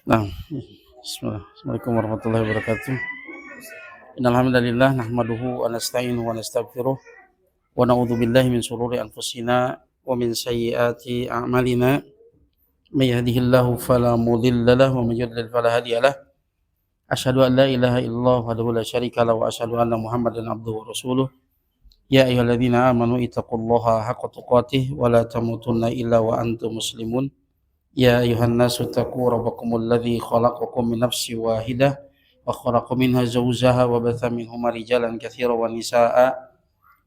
Nah, bismillah. Assalamualaikum warahmatullahi wabarakatuh. Innal hamdalillah nahmaduhu wa nasta'inuhu wa nastaghfiruh wa na'udzu billahi min shururi anfusina wa min sayyiati a'malina. May yahdihillahu fala mudilla lahu wa may yudlil fala hadiya lahu. Asyhadu an la ilaha illallah wahdahu la syarika lahu wa asyhadu anna Muhammadan abduhu wa rasuluh. Ya ayyuhalladzina amanu ittaqullaha haqqa tuqatih wa la tamutunna illa wa antum muslimun. Ya ayuhan nasu taqu rabbakumul ladzi khalaqakum min nafsin wahidah wa khalaqa minha zawjaha wa batha minhuma rijalan katsiran wa nisaa'a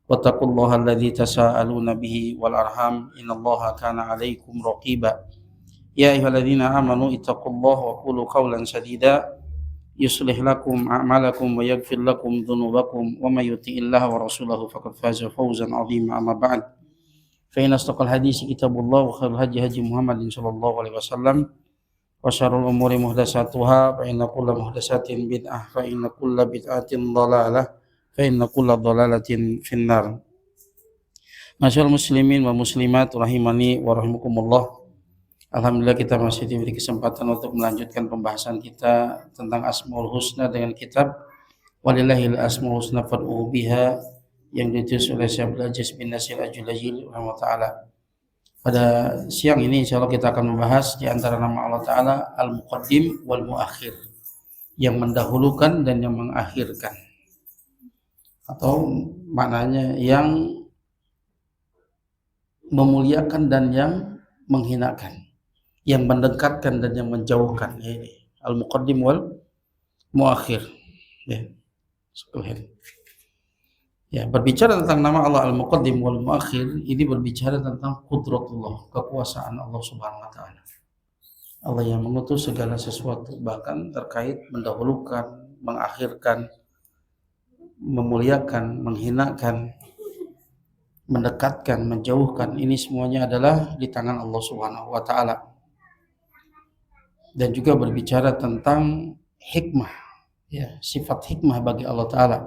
wattaqullaha alladzi tasaaluna bihi wal arham innallaha kana 'alaikum raqiba. Ya ayyuhalladzina amanu ittaqullaha wa qulu qawlan sadida yuslih lakum a'malakum wa yaghfir lakum dhunubakum wa may yuti'illaha wa rasulahu faqad faza fawzan 'azima amma ba'd. Fa inna asdaqal hadits kitabullah wa khairul hadi hadi Muhammadin sallallahu alaihi wasallam wa syarrul umuri muhdatsatuha fa inna kulla muhdatsatin bid'ah fa inna kulla bid'atin dhalalah fa inna kulla dhalalatin finnar. Masyaallah muslimin wa muslimat rahimani wa rahimakumullah. Alhamdulillah kita masih diberi kesempatan untuk melanjutkan pembahasan kita tentang Asmaul Husna dengan kitab Walillahil Asmaul Husna fad'uhu biha yang ditulis oleh Syekh Abdul Aziz bin Nasir Al-Julajil rahimahullah. Pada siang ini insyaallah kita akan membahas di antara nama Allah Ta'ala Al-Muqaddim wal Muakhir, yang mendahulukan dan yang mengakhirkan, atau maknanya yang memuliakan dan yang menghinakan, yang mendekatkan dan yang menjauhkan. Ini Al-Muqaddim wal Muakhir. Ya, berbicara tentang nama Allah Al-Muqaddim wal Muakhir, ini berbicara tentang qudratullah, kekuasaan Allah Subhanahu wa taala. Allah yang mengutus segala sesuatu, bahkan terkait mendahulukan, mengakhirkan, memuliakan, menghinakan, mendekatkan, menjauhkan, ini semuanya adalah di tangan Allah Subhanahu wa taala. Dan juga berbicara tentang hikmah, ya, sifat hikmah bagi Allah Ta'ala,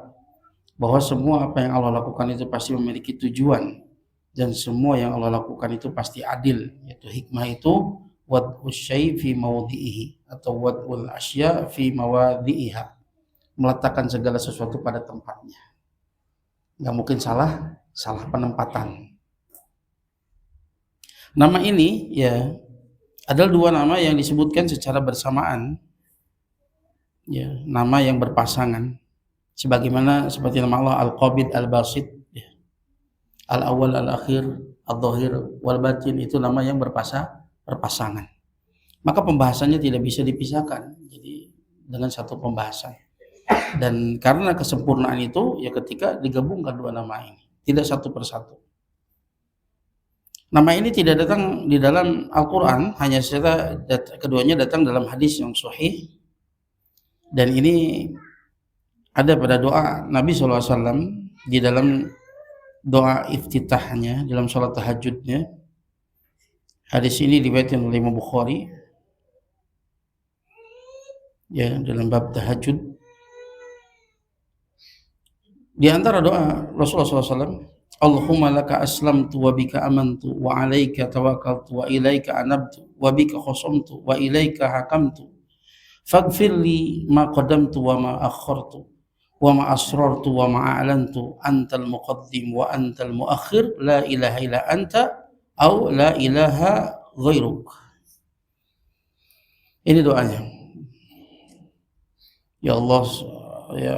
bahwa semua apa yang Allah lakukan itu pasti memiliki tujuan, dan semua yang Allah lakukan itu pasti adil. Yaitu hikmah itu wad'us syai' fi mawdi'ihi, atau wad'ul asya' fi mawadhi'iha, meletakkan segala sesuatu pada tempatnya. Nggak mungkin salah penempatan. Nama ini ya adalah dua nama yang disebutkan secara bersamaan, ya, nama yang berpasangan, sebagaimana seperti nama Allah Al-Qabid Al-Basit, ya. Al-Awwal Al-Akhir Al-Dhahir Wal-Batin, itu nama yang berpasangan. Maka pembahasannya tidak bisa dipisahkan jadi dengan satu pembahasan. Dan karena kesempurnaan itu, ya, ketika digabungkan dua nama ini, tidak satu persatu. Nama ini tidak datang di dalam Al-Quran, hanya saja keduanya datang dalam hadis yang sahih. Dan ini ada pada doa Nabi SAW di dalam doa iftitahnya, dalam sholat tahajudnya. Hadis ini diriwayatkan oleh Imam Bukhari, ya, dalam bab tahajud. Di antara doa Rasulullah SAW, Allahumma laka aslamtu wa bika amantu wa alaika tawakkaltu wa ilaika anabtu wa bika khosamtu wa ilaika hakamtu faghfirli ma qadamtu wa ma akhartu wa ma asrartu wa ma a'lantu antal muqaddim wa antal muakhir la ilaha illa anta au la ilaha ghairuk. Ini doanya. Ya Allah, ya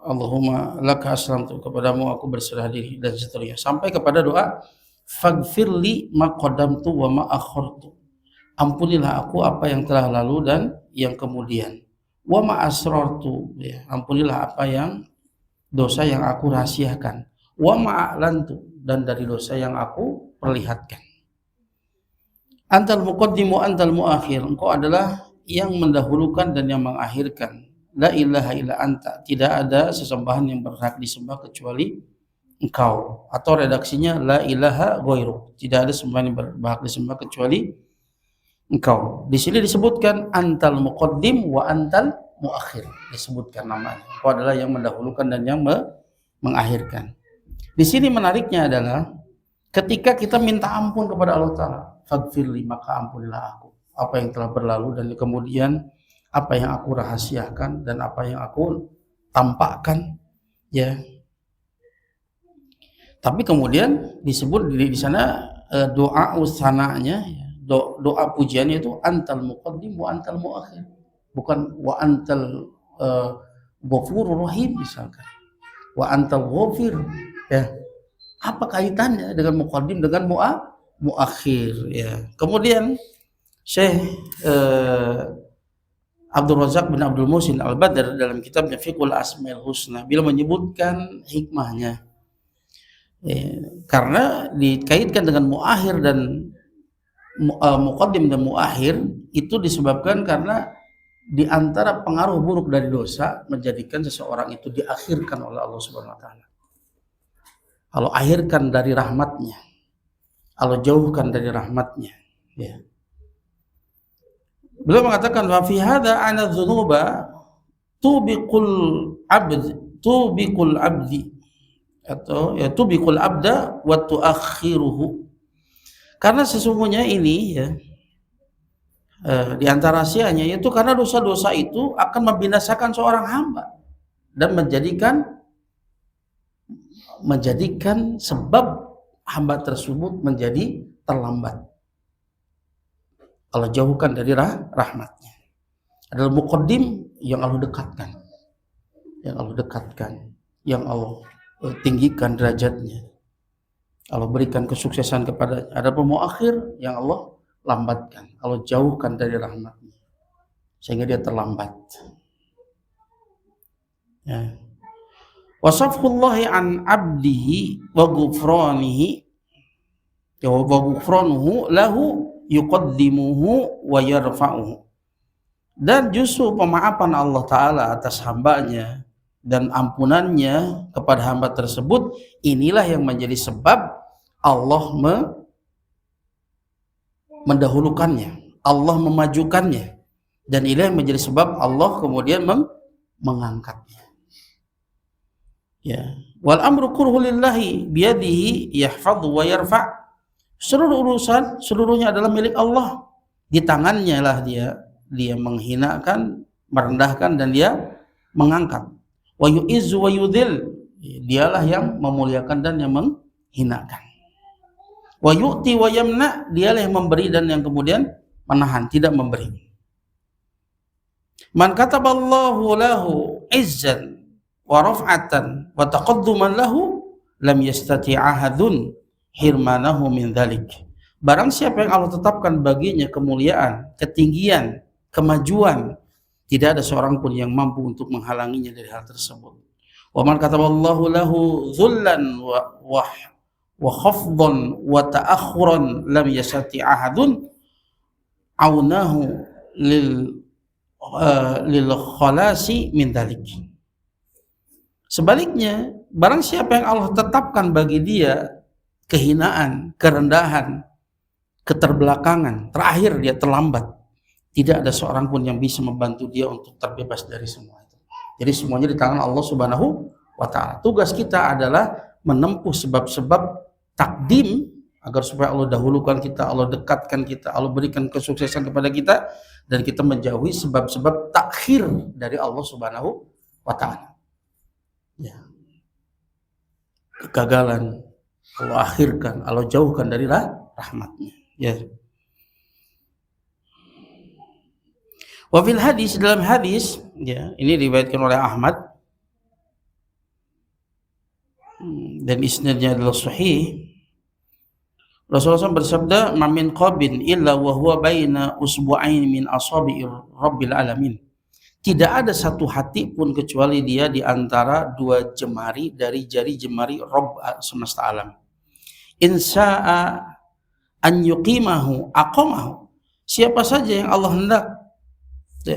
Allahumma laka aslamtu, kepadamu aku berserah diri, dan seterusnya sampai kepada doa faghfirli ma qadamtu wa ma akhartu, ampunilah aku apa yang telah lalu dan yang kemudian, wa ma asrartu, ya, ampunilah apa yang dosa yang aku rahasiakan, wa ma a'lantu, dan dari dosa yang aku perlihatkan. Antal muqaddim wa antal muakhir, engkau adalah yang mendahulukan dan yang mengakhirkan. La ilaha illa anta, tidak ada sesembahan yang berhak disembah kecuali engkau, atau redaksinya la ilaha ghairuk, tidak ada sembahan yang berhak disembah kecuali engkau. Di sini disebutkan antal muqaddim wa antal muakhir, disebutkan namanya. Engkau adalah yang mendahulukan dan yang mengakhirkan. Di sini menariknya adalah ketika kita minta ampun kepada Allah Ta'ala, faghfirli, maka ampunilah aku. apa yang telah berlalu, dan kemudian apa yang aku rahasiakan dan apa yang aku tampakkan, ya. Tapi kemudian disebut di sana doa usananya, doa pujiannya itu antal muqaddim wa antal muakhir, bukan wa antal ghafurur rahim misalkan, wa antal ghafir, ya. Apa kaitannya dengan muqaddim dengan muakhir, ya. Kemudian Syekh Abdul Razak bin Abdul Muhsin Al-Badr dalam kitabnya Fiqhul Asmaul Husna beliau menyebutkan hikmahnya, karena dikaitkan dengan muakhir dan muqaddim dan muakhir itu disebabkan karena di antara pengaruh buruk dari dosa menjadikan seseorang itu diakhirkan oleh Allah Subhanahu wa taala. Allah akhirkan dari rahmatnya, Allah jauhkan dari rahmatnya, ya. Beliau mengatakan wa fi hadza ana dzunuba tubiqul abdi atau ya tubiqul abda wa tuakhiruhu. Karena sesungguhnya ini, ya, di antara rahasianya yaitu karena dosa-dosa itu akan membinasakan seorang hamba dan menjadikan sebab hamba tersebut menjadi terlambat. Allah jauhkan dari rahmatnya. Adalah muqaddim yang Allah dekatkan, yang Allah tinggikan derajatnya, Allah berikan kesuksesan kepada. Ada muakhir yang Allah lambatkan, Allah jauhkan dari rahmatnya sehingga dia terlambat, ya. Wasafhullahi an abdihi wa ghufranihi wa ghufranuhu lahu yuqaddimuhu wa yarfa'uhu. Dan justru pemaafan Allah Ta'ala atas hambanya dan ampunannya kepada hamba tersebut, inilah yang menjadi sebab Allah mendahulukannya, Allah memajukannya, dan inilah yang menjadi sebab Allah kemudian mengangkatnya, ya. Wal amru kurhu lillahi biyadihi yahfadhu wa yarfa'. Seluruh urusan seluruhnya adalah milik Allah, di tangannya lah dia menghinakan, merendahkan, dan dia mengangkat. Wa yu'izzu wa yudhil, dialah yang memuliakan dan yang menghinakan. Wa yu'ti wa yamna, dialah yang memberi dan yang kemudian menahan, tidak memberi. Man kataballahu lahu izzan wa raf'atan wa taqadduman lahu lam yastati' ahadun hirmanahu min dzalik. Barang siapa yang Allah tetapkan baginya kemuliaan, ketinggian, kemajuan, tidak ada seorang pun yang mampu untuk menghalanginya dari hal tersebut. Wa man kataballahu lahu dhullan wa khafdhan wa ta'akhuran lam yastati' ahadun aunahu lil khalasi min dzalik. Sebaliknya, barang siapa yang Allah tetapkan bagi dia kehinaan, kerendahan, keterbelakangan, terakhir dia terlambat, tidak ada seorang pun yang bisa membantu dia untuk terbebas dari semua itu. Jadi semuanya di tangan Allah Subhanahu wa taala. Tugas kita adalah menempuh sebab-sebab takdim agar supaya Allah dahulukan kita, Allah dekatkan kita, Allah berikan kesuksesan kepada kita, dan kita menjauhi sebab-sebab takhir dari Allah Subhanahu wa taala, ya. Kegagalan Allah akhirkan, Allah jauhkan dari rahmatnya, ya. Wa fil hadis, dalam hadis, ya, ini diriwayatkan oleh Ahmad dan isnadnya adalah sahih. Rasulullah SAW bersabda, "Ma min qabin illa wa huwa baina usbu'ain min asabi'ir rabbil alamin." Tidak ada satu hati pun kecuali dia di antara dua jemari dari jari jemari Rabb semesta alam. Insya'a an yuqimahu aqamahu. Siapa saja yang Allah hendak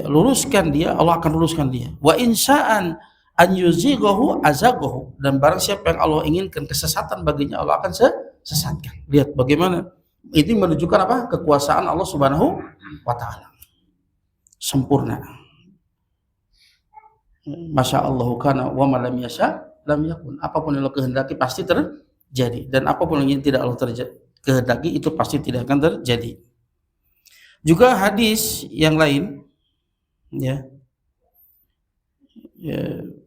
luruskan dia, Allah akan luruskan dia. Wa insya'an an yuzighahu azaghahu. Dan barang siapa yang Allah inginkan kesesatan baginya, Allah akan sesatkan. Lihat bagaimana ini menunjukkan apa? Kekuasaan Allah Subhanahu wa taala. Sempurna. Masya Allah kana wa ma lam yasha lam yakun. Apapun yang Allah kehendaki pasti terjadi, dan apapun yang tidak Allah kehendaki itu pasti tidak akan terjadi. Juga hadis yang lain, ya,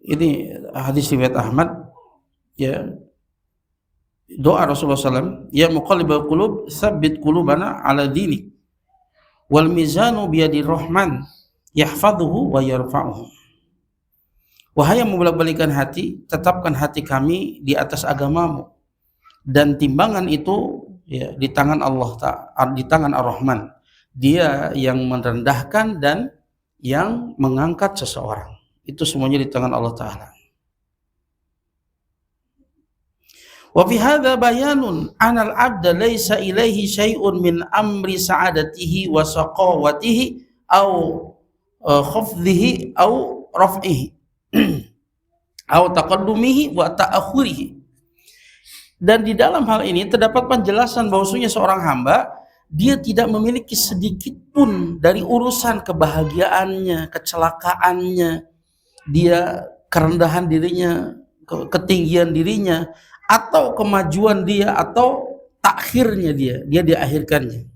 ini hadis riwayat Ahmad, ya, doa Rasulullah SAW, ya muqallibal qulub tsabbit qulubana ala dinik wal mizanu biyadir rahman yahfadhuhu wa yarfa'uhu. Wahai yang membolak-balikan hati, tetapkan hati kami di atas agamamu, dan timbangan itu, ya, di tangan Allah Ta'ala, di tangan Ar-Rahman. Dia yang merendahkan dan yang mengangkat seseorang. Itu semuanya di tangan Allah Ta'ala. Wa fi hadza bayanun anal abda laisa ilaihi syai'un min amri sa'adatihi wa saqawatihi au khafdhihi au raf'ihi au taqaddumihi wa ta'akhurihi. Dan di dalam hal ini terdapat penjelasan bahwasanya seorang hamba dia tidak memiliki sedikit pun dari urusan kebahagiaannya, kecelakaannya, dia kerendahan dirinya, ketinggian dirinya, atau kemajuan dia, atau takhirnya dia diakhirkannya.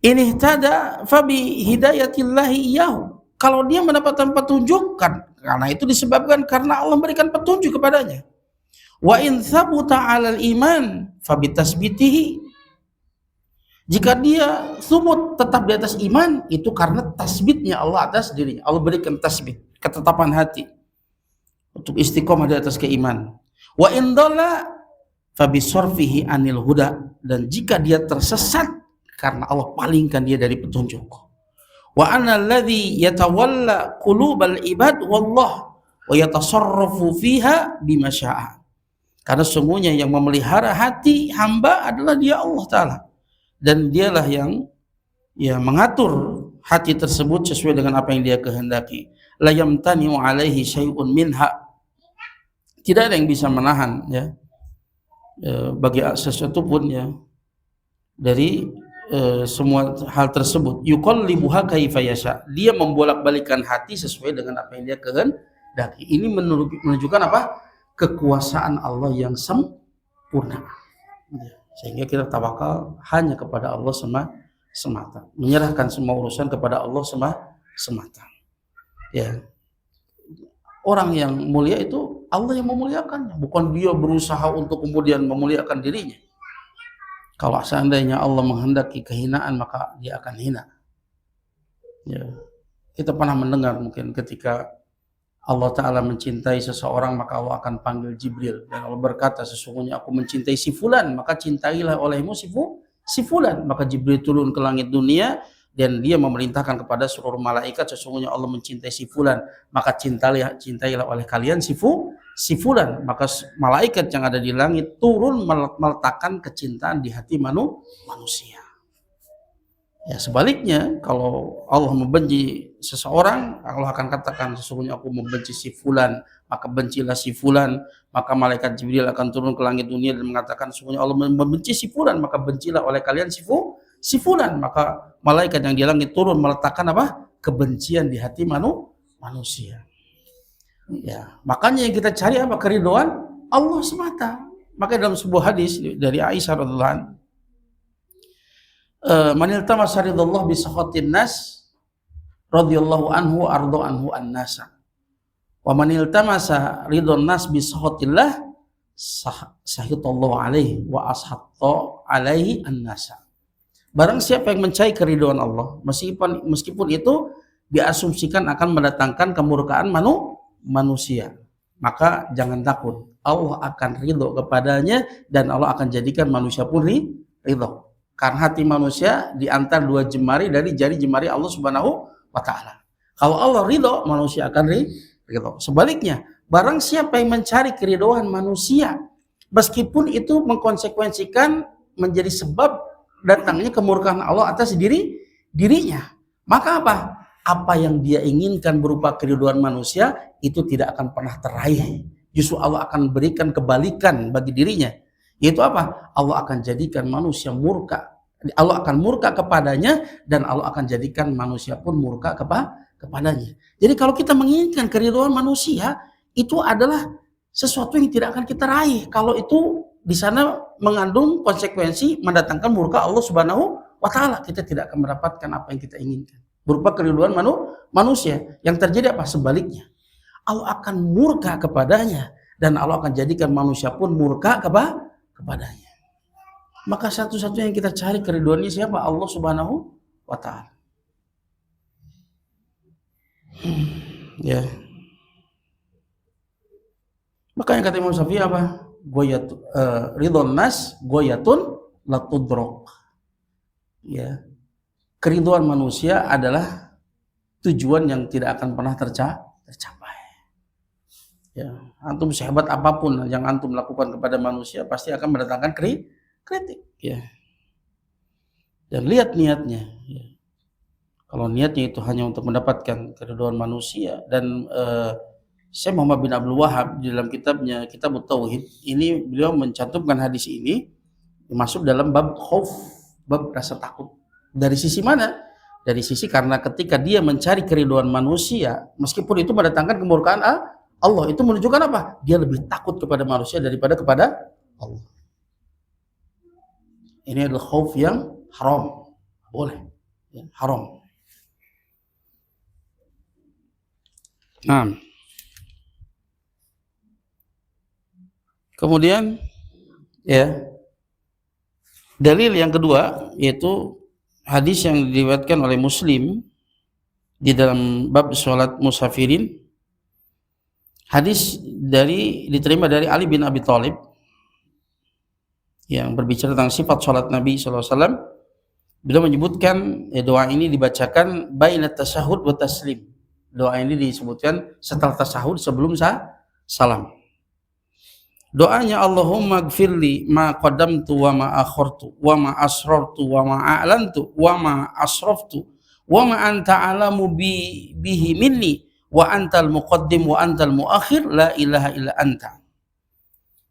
In ihtada fabi hidayatillahi iyahu. Kalau dia mendapatkan petunjuk, karena itu disebabkan karena Allah memberikan petunjuk kepadanya. Wa in thabuta 'alal iman fabi tasbitihi. Jika dia subut tetap di atas iman, itu karena tasbitnya Allah atas dirinya. Allah berikan tasbit, ketetapan hati untuk istiqomah di atas keimanan. Wa in dhalla fabi sarfihi anil huda. Dan jika dia tersesat, karena Allah palingkan dia dari petunjuk. Wa anna alladhi yatawalla qulubal ibad wallah wa yatasarrafu fiha bima syaa. Karena sungguhnya yang memelihara hati hamba adalah dia Allah Ta'ala, dan dialah yang, ya, mengatur hati tersebut sesuai dengan apa yang dia kehendaki. La yamtani'u alaihi syai'un minha. Tidak ada yang bisa menahan, ya, bagi sesuatu pun, ya, dari semua hal tersebut. Yuqallibuha kaifa yasha. Dia membolak-balikan hati sesuai dengan apa yang dia kehendaki. Ini menunjukkan apa? Kekuasaan Allah yang sempurna. Sehingga kita tawakal hanya kepada Allah semata, menyerahkan semua urusan kepada Allah semata. Ya. Orang yang mulia itu Allah yang memuliakannya, bukan dia berusaha untuk kemudian memuliakan dirinya. Kalau seandainya Allah menghendaki kehinaan, maka dia akan hina. Ya. Kita pernah mendengar mungkin ketika Allah Ta'ala mencintai seseorang, maka Allah akan panggil Jibril, dan Allah berkata, sesungguhnya aku mencintai si fulan, maka cintailah olehmu si fulan. Maka Jibril turun ke langit dunia dan dia memerintahkan kepada seluruh malaikat, sesungguhnya Allah mencintai si fulan, maka cintailah oleh kalian si fulan. Maka malaikat yang ada di langit turun meletakkan kecintaan di hati manusia. Ya, sebaliknya, kalau Allah membenci seseorang, Allah akan katakan, sesungguhnya aku membenci si fulan, maka bencilah si fulan. Maka malaikat Jibril akan turun ke langit dunia dan mengatakan, sesungguhnya Allah membenci si fulan, maka bencilah oleh kalian si fulan. Maka malaikat yang di langit turun meletakkan apa? Kebencian di hati manusia. Ya, makanya yang kita cari apa? Keridhaan Allah semata. Maka dalam sebuah hadis dari Aisyah radhiyallahu anha, man iltamasa ridallah bi sakhatin nas radhiyallahu anhu ardo anhu an-nasa, wa man iltamasa ridon nas bi sakhatillah sahitallahu alaihi wa ashatta alaihi an-nasa. Barang siapa yang mencari keridhaan Allah, meskipun itu diasumsikan akan mendatangkan kemurkaan manusia, maka jangan takut, Allah akan ridho kepadanya dan Allah akan jadikan manusia pun ridho. Karena hati manusia diantar dua jemari dari jari jemari Allah Subhanahu wa Ta'ala. Kalau Allah ridho, manusia akan ridho. Sebaliknya, barang siapa yang mencari keridhaan manusia, meskipun itu mengkonsekuensikan menjadi sebab datangnya kemurkaan Allah atas dirinya, maka apa? Apa yang dia inginkan berupa keridhaan manusia itu tidak akan pernah teraih. Justru Allah akan berikan kebalikan bagi dirinya. Yaitu apa? Allah akan jadikan manusia murka. Allah akan murka kepadanya dan Allah akan jadikan manusia pun murka kepadanya. Jadi kalau kita menginginkan keridhaan manusia, itu adalah sesuatu yang tidak akan kita raih kalau itu di sana mengandung konsekuensi mendatangkan murka Allah Subhanahu wa wa ta'ala, kita tidak akan mendapatkan apa yang kita inginkan berupa keriduan manusia. Yang terjadi apa? Sebaliknya, Allah akan murka kepadanya dan Allah akan jadikan manusia pun murka kepadanya. Maka satu-satunya yang kita cari keriduannya siapa? Allah Subhanahu wa ta'ala. Ya. Maka yang kata Imam Syafi'i apa? Ridhon nas goyatun latudrok. Ya. Keriduan manusia adalah tujuan yang tidak akan pernah tercapai. Ya. Antum sehebat apapun yang antum lakukan kepada manusia pasti akan mendatangkan kritik. Ya. Dan lihat niatnya. Ya. Kalau niatnya itu hanya untuk mendapatkan keriduan manusia, dan Syekh Muhammad bin Abdul Wahab di dalam kitabnya Kitabut Tauhid ini beliau mencantumkan hadis ini masuk dalam bab khauf, bab rasa takut. Dari sisi mana? Dari sisi karena ketika dia mencari keriduan manusia, meskipun itu mendatangkan kemurkaan Allah, itu menunjukkan apa? Dia lebih takut kepada manusia daripada kepada Allah. Ini adalah khauf yang haram, boleh, ya, haram. Nah, kemudian ya, dalil yang kedua yaitu hadis yang diriwayatkan oleh Muslim di dalam bab sholat musafirin. Hadis diterima dari Ali bin Abi Thalib yang berbicara tentang sifat sholat Nabi SAW. Beliau menyebutkan doa ini dibacakan baina tasyahud wa taslim. Doa ini disebutkan setelah tasyahud sebelum salam. Doanya Allahumma gfirli ma qaddamtu wa ma akhartu wa ma asrartu wa ma a'lantu wa ma asraftu wa ma anta alamu bihi minni wa antal muqaddim wa antal muakhir la ilaha illa anta.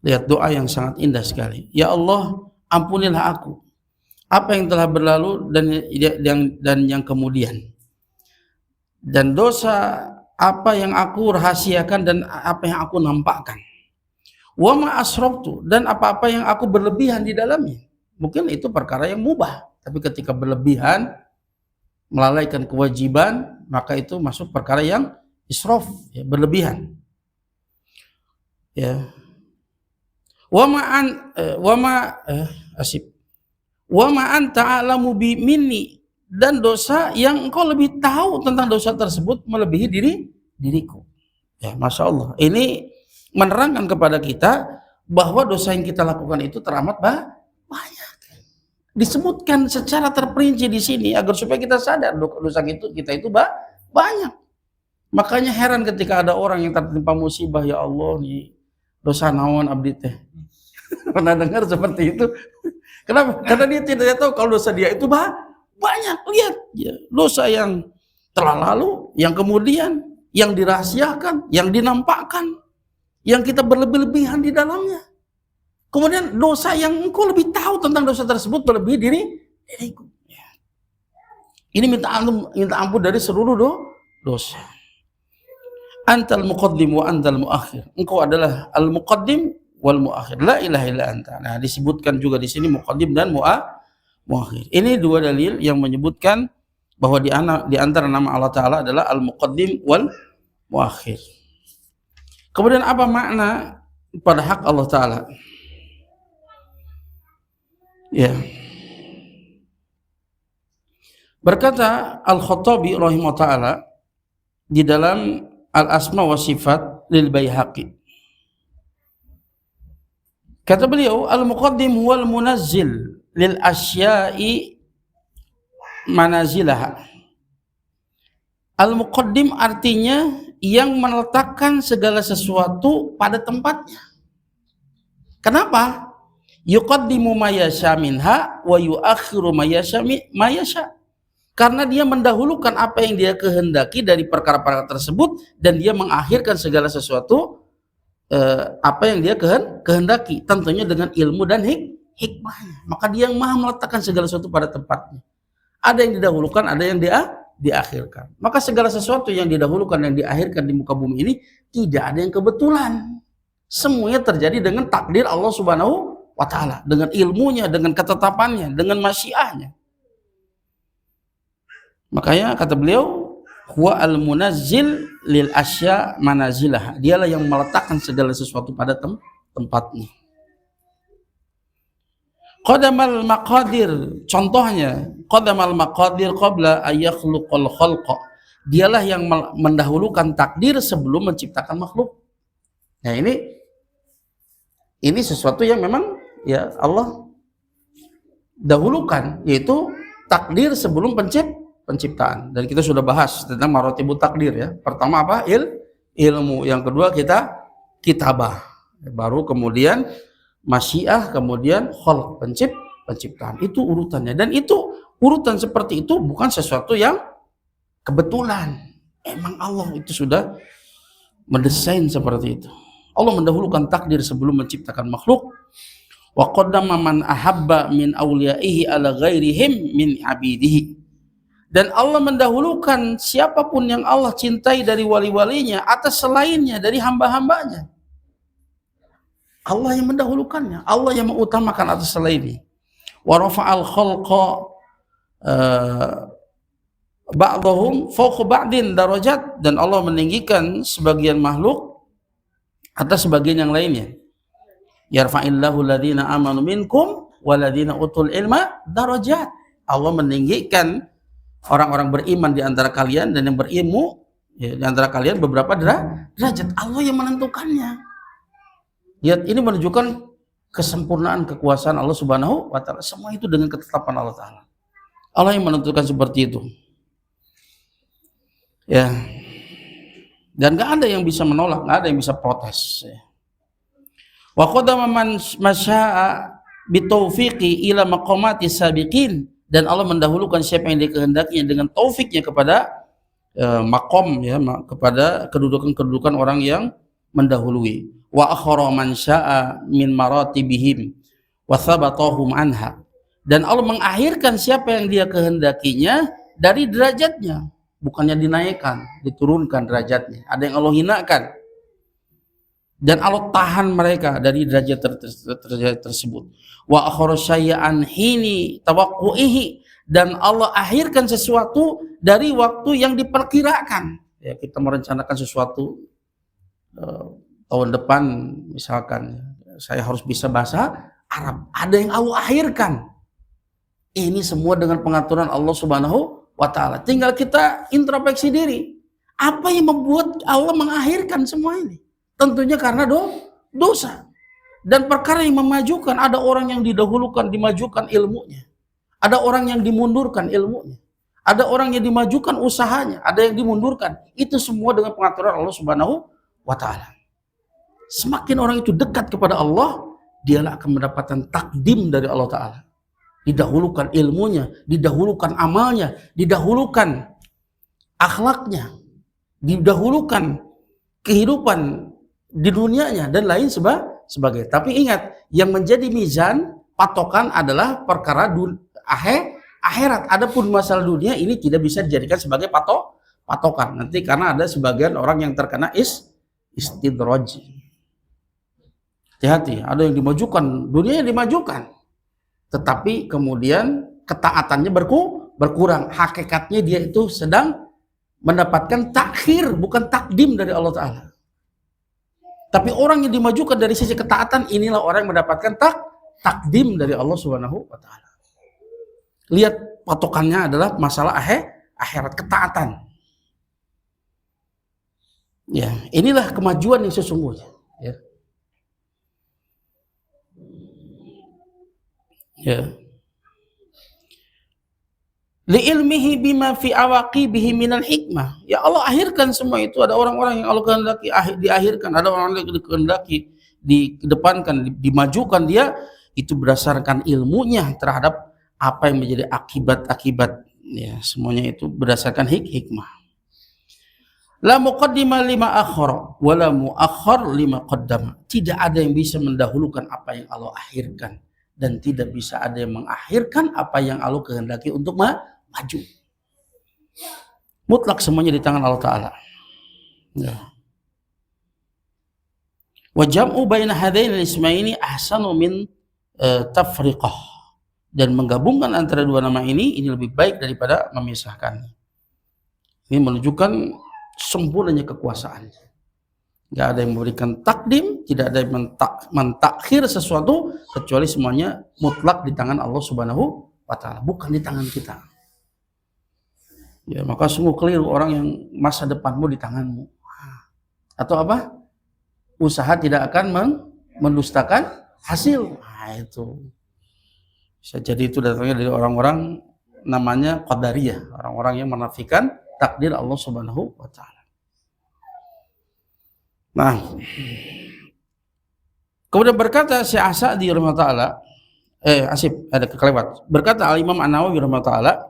Lihat doa yang sangat indah sekali. Ya Allah, ampunilah aku apa yang telah berlalu dan yang kemudian, dan dosa apa yang aku rahasiakan dan apa yang aku nampakkan. Wa ma asraftu, dan apa-apa yang aku berlebihan di dalamnya. Mungkin itu perkara yang mubah, tapi ketika berlebihan melalaikan kewajiban, maka itu masuk perkara yang israf, ya, berlebihan. Ya. Wa ma anta a'lamu bi minni, dan dosa yang engkau lebih tahu tentang dosa tersebut melebihi diriku. Ya, Masya Allah. Ini menerangkan kepada kita bahwa dosa yang kita lakukan itu teramat banyak. Disebutkan secara terperinci di sini agar supaya kita sadar dosa kita itu banyak. Makanya heran ketika ada orang yang tertimpa musibah, ya Allah nih dosa naon abdi teh. Pernah dengar seperti itu? Kenapa? Karena dia tidak tahu kalau dosa dia itu banyak. Lihat ya, dosa yang telah lalu, yang kemudian, yang dirahasiakan, yang dinampakkan, yang kita berlebih-lebihan di dalamnya. Kemudian dosa yang engkau lebih tahu tentang dosa tersebut melebihi diriku. Ya. Ini minta ampun dari seluruh dosa. Antal muqaddim wa antal muakhir. Engkau adalah al-muqaddim wal muakhir. La ilaha illa anta. Nah, disebutkan juga di sini muqaddim dan muakhir. Ini dua dalil yang menyebutkan bahwa di antara nama Allah Ta'ala adalah al-muqaddim wal muakhir. Kemudian apa makna pada hak Allah Ta'ala? Ya. Berkata Al-Khattabi rahimahullah ta'ala di dalam Al-Asma wa Sifat lil Baihaqi. Kata beliau, al-muqaddim huwal munazzil lil asya'i manazilaha. Al-muqaddim artinya yang meletakkan segala sesuatu pada tempatnya. Kenapa? Yuqaddimu ma yasha minha wa yuakhiru ma yasha. Karena dia mendahulukan apa yang dia kehendaki dari perkara-perkara tersebut, dan dia mengakhirkan segala sesuatu apa yang dia kehendaki, tentunya dengan ilmu dan hikmahnya. Maka dia yang maha meletakkan segala sesuatu pada tempatnya. Ada yang didahulukan, ada yang diakhirkan. Maka segala sesuatu yang didahulukan dan diakhirkan di muka bumi ini tidak ada yang kebetulan. Semuanya terjadi dengan takdir Allah Subhanahu wa ta'ala, dengan ilmunya, dengan ketetapannya, dengan masyiahnya. Makanya kata beliau, huwa al-munazzil lil asya manazilah. Dialah yang meletakkan segala sesuatu pada tempatnya. Qadamal maqadir, contohnya qadamal maqadir qabla ayakhluqal khalqa. Dialah yang mendahulukan takdir sebelum menciptakan makhluk. Nah, ini sesuatu yang memang ya Allah dahulukan, yaitu takdir sebelum penciptaan. Dan kita sudah bahas tentang maratibut takdir ya. Pertama apa? Ilmu. Yang kedua kitabah. Baru kemudian masyiah, kemudian khalq, penciptaan. Itu urutannya. Dan itu urutan seperti itu bukan sesuatu yang kebetulan. Emang Allah itu sudah mendesain seperti itu. Allah mendahulukan takdir sebelum menciptakan makhluk. Wa qaddama man ahabba min awliyaihi ala ghairihim min abidihi. Dan Allah mendahulukan siapapun yang Allah cintai dari wali-walinya atas selainnya dari hamba-hambanya. Allah yang mendahulukannya, Allah yang mengutamakan atas selainnya. Wa rafa'al khalqa ba'dahum fawqa ba'din darajat, dan Allah meninggikan sebagian makhluk atas sebagian yang lainnya. Yarfa'illahu alladhina amanu minkum waladhina utul ilma darajat. Allah meninggikan orang-orang beriman di antara kalian dan yang berilmu ya, di antara kalian beberapa derajat. Allah yang menentukannya. Ya, ini menunjukkan kesempurnaan kekuasaan Allah Subhanahu wa taala. Semua itu dengan ketetapan Allah taala. Allah yang menentukan seperti itu. Ya. Dan enggak ada yang bisa menolak, enggak ada yang bisa protes. Wa qadama man masya'a bitaufiqi ila maqamati sabiqin, dan Allah mendahulukan siapa yang dikehendakinya dengan taufiknya kepada maqam ya, kepada kedudukan-kedudukan orang yang mendahului. Wa akhara man syaa min maratibihim wa thabatahum anha, dan Allah mengakhirkan siapa yang dia kehendakinya dari derajatnya, bukannya dinaikkan, diturunkan derajatnya. Ada yang Allah hinakan dan Allah tahan mereka dari derajat tersebut. Wa akhara syai'an hini tawaqqu'ihi, dan Allah akhirkan sesuatu dari waktu yang diperkirakan. Ya, kita merencanakan sesuatu tahun depan misalkan saya harus bisa bahasa Arab, ada yang Allah akhirkan. Ini semua dengan pengaturan Allah Subhanahu wa taala. Tinggal kita introspeksi diri. Apa yang membuat Allah mengakhirkan semua ini? Tentunya karena dosa. Dan perkara yang memajukan, ada orang yang didahulukan, dimajukan ilmunya. Ada orang yang dimundurkan ilmunya. Ada orang yang dimajukan usahanya, ada yang dimundurkan. Itu semua dengan pengaturan Allah Subhanahu wa taala. Semakin orang itu dekat kepada Allah, dialah akan mendapatkan takdim dari Allah taala. Didahulukan ilmunya, didahulukan amalnya, didahulukan akhlaknya, didahulukan kehidupan di dunianya dan lain sebagainya. Tapi ingat, yang menjadi mizan patokan adalah perkara akhirat. Adapun masalah dunia ini tidak bisa dijadikan sebagai patokan. Nanti karena ada sebagian orang yang terkena istidraj. Hati-hati, ada yang dimajukan, dunia yang dimajukan, tetapi kemudian ketaatannya berkurang. Hakikatnya dia itu sedang mendapatkan takhir, bukan takdim dari Allah Ta'ala. Tapi orang yang dimajukan dari sisi ketaatan, inilah orang yang mendapatkan takdim dari Allah Subhanahu wa Ta'ala. Lihat, patokannya adalah masalah akhirat, ketaatan. Ya, inilah kemajuan yang sesungguhnya. Ya. Ya. Li'ilmihi bima fi awaqibihi minal hikmah. Ya Allah akhirkan semua itu. Ada orang-orang yang Allah kehendaki diakhirkan, ada orang yang dikehendaki dikedepankan, dimajukan, dia itu berdasarkan ilmunya terhadap apa yang menjadi akibat-akibat. Ya, semuanya itu berdasarkan hikmah. La muqaddima lima akhara wa la muakhkhar lima qaddama. Tidak ada yang bisa mendahulukan apa yang Allah akhirkan, dan tidak bisa ada yang mengakhirkan apa yang Allah kehendaki untuk maju. Mutlak semuanya di tangan Allah Ta'ala. Ya. Wa jam'u baina hadaini ismaini ahsanu min tafriqah. dan menggabungkan antara dua nama ini lebih baik daripada memisahkannya. Ini menunjukkan sempurnanya kekuasaan. Tidak ada yang memberikan takdim, tidak ada yang mentakhir sesuatu, kecuali semuanya mutlak di tangan Allah Subhanahu wa Ta'ala, bukan di tangan kita. Ya, maka sungguh keliru orang yang masa depanmu di tanganmu. Atau apa? Usaha tidak akan mendustakan hasil. Nah, itu bisa jadi itu datangnya dari orang-orang namanya Qadariyah, orang-orang yang menafikan takdir Allah Subhanahu wa Ta'ala. Nah, kemudian berkata Syekh As-Sa'di rahimahullah, Asif ada kekelewat. Berkata Al-Imam An-Nawawi rahimahullah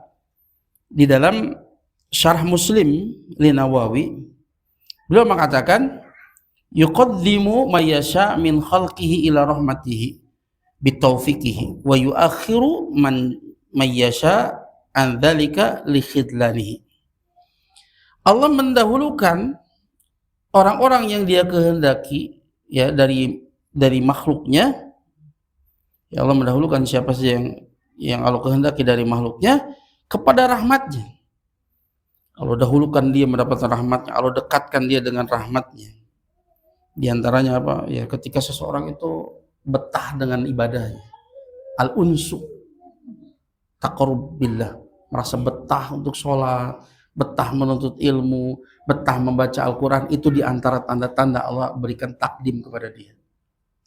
di dalam Syarah Muslim li Nawawi, beliau mengatakan yuqaddimu may yasha min khalqihi ila rahmatihi bitaufiqihi wa yuakhiru man may yasha an dzalika li khidlanihi. Allah mendahulukan orang-orang yang dia kehendaki ya dari makhluknya. Ya, Allah mendahulukan siapa saja yang Allah kehendaki dari makhluknya kepada rahmatnya. Allah dahulukan dia mendapatkan rahmatnya, Allah dekatkan dia dengan rahmatnya. Di antaranya apa? Ya, ketika seseorang itu betah dengan ibadahnya, al-unsu, taqarrub billah, merasa betah untuk sholat, betah menuntut ilmu, betah membaca Al-Quran, itu di antara tanda-tanda Allah berikan takdim kepada dia.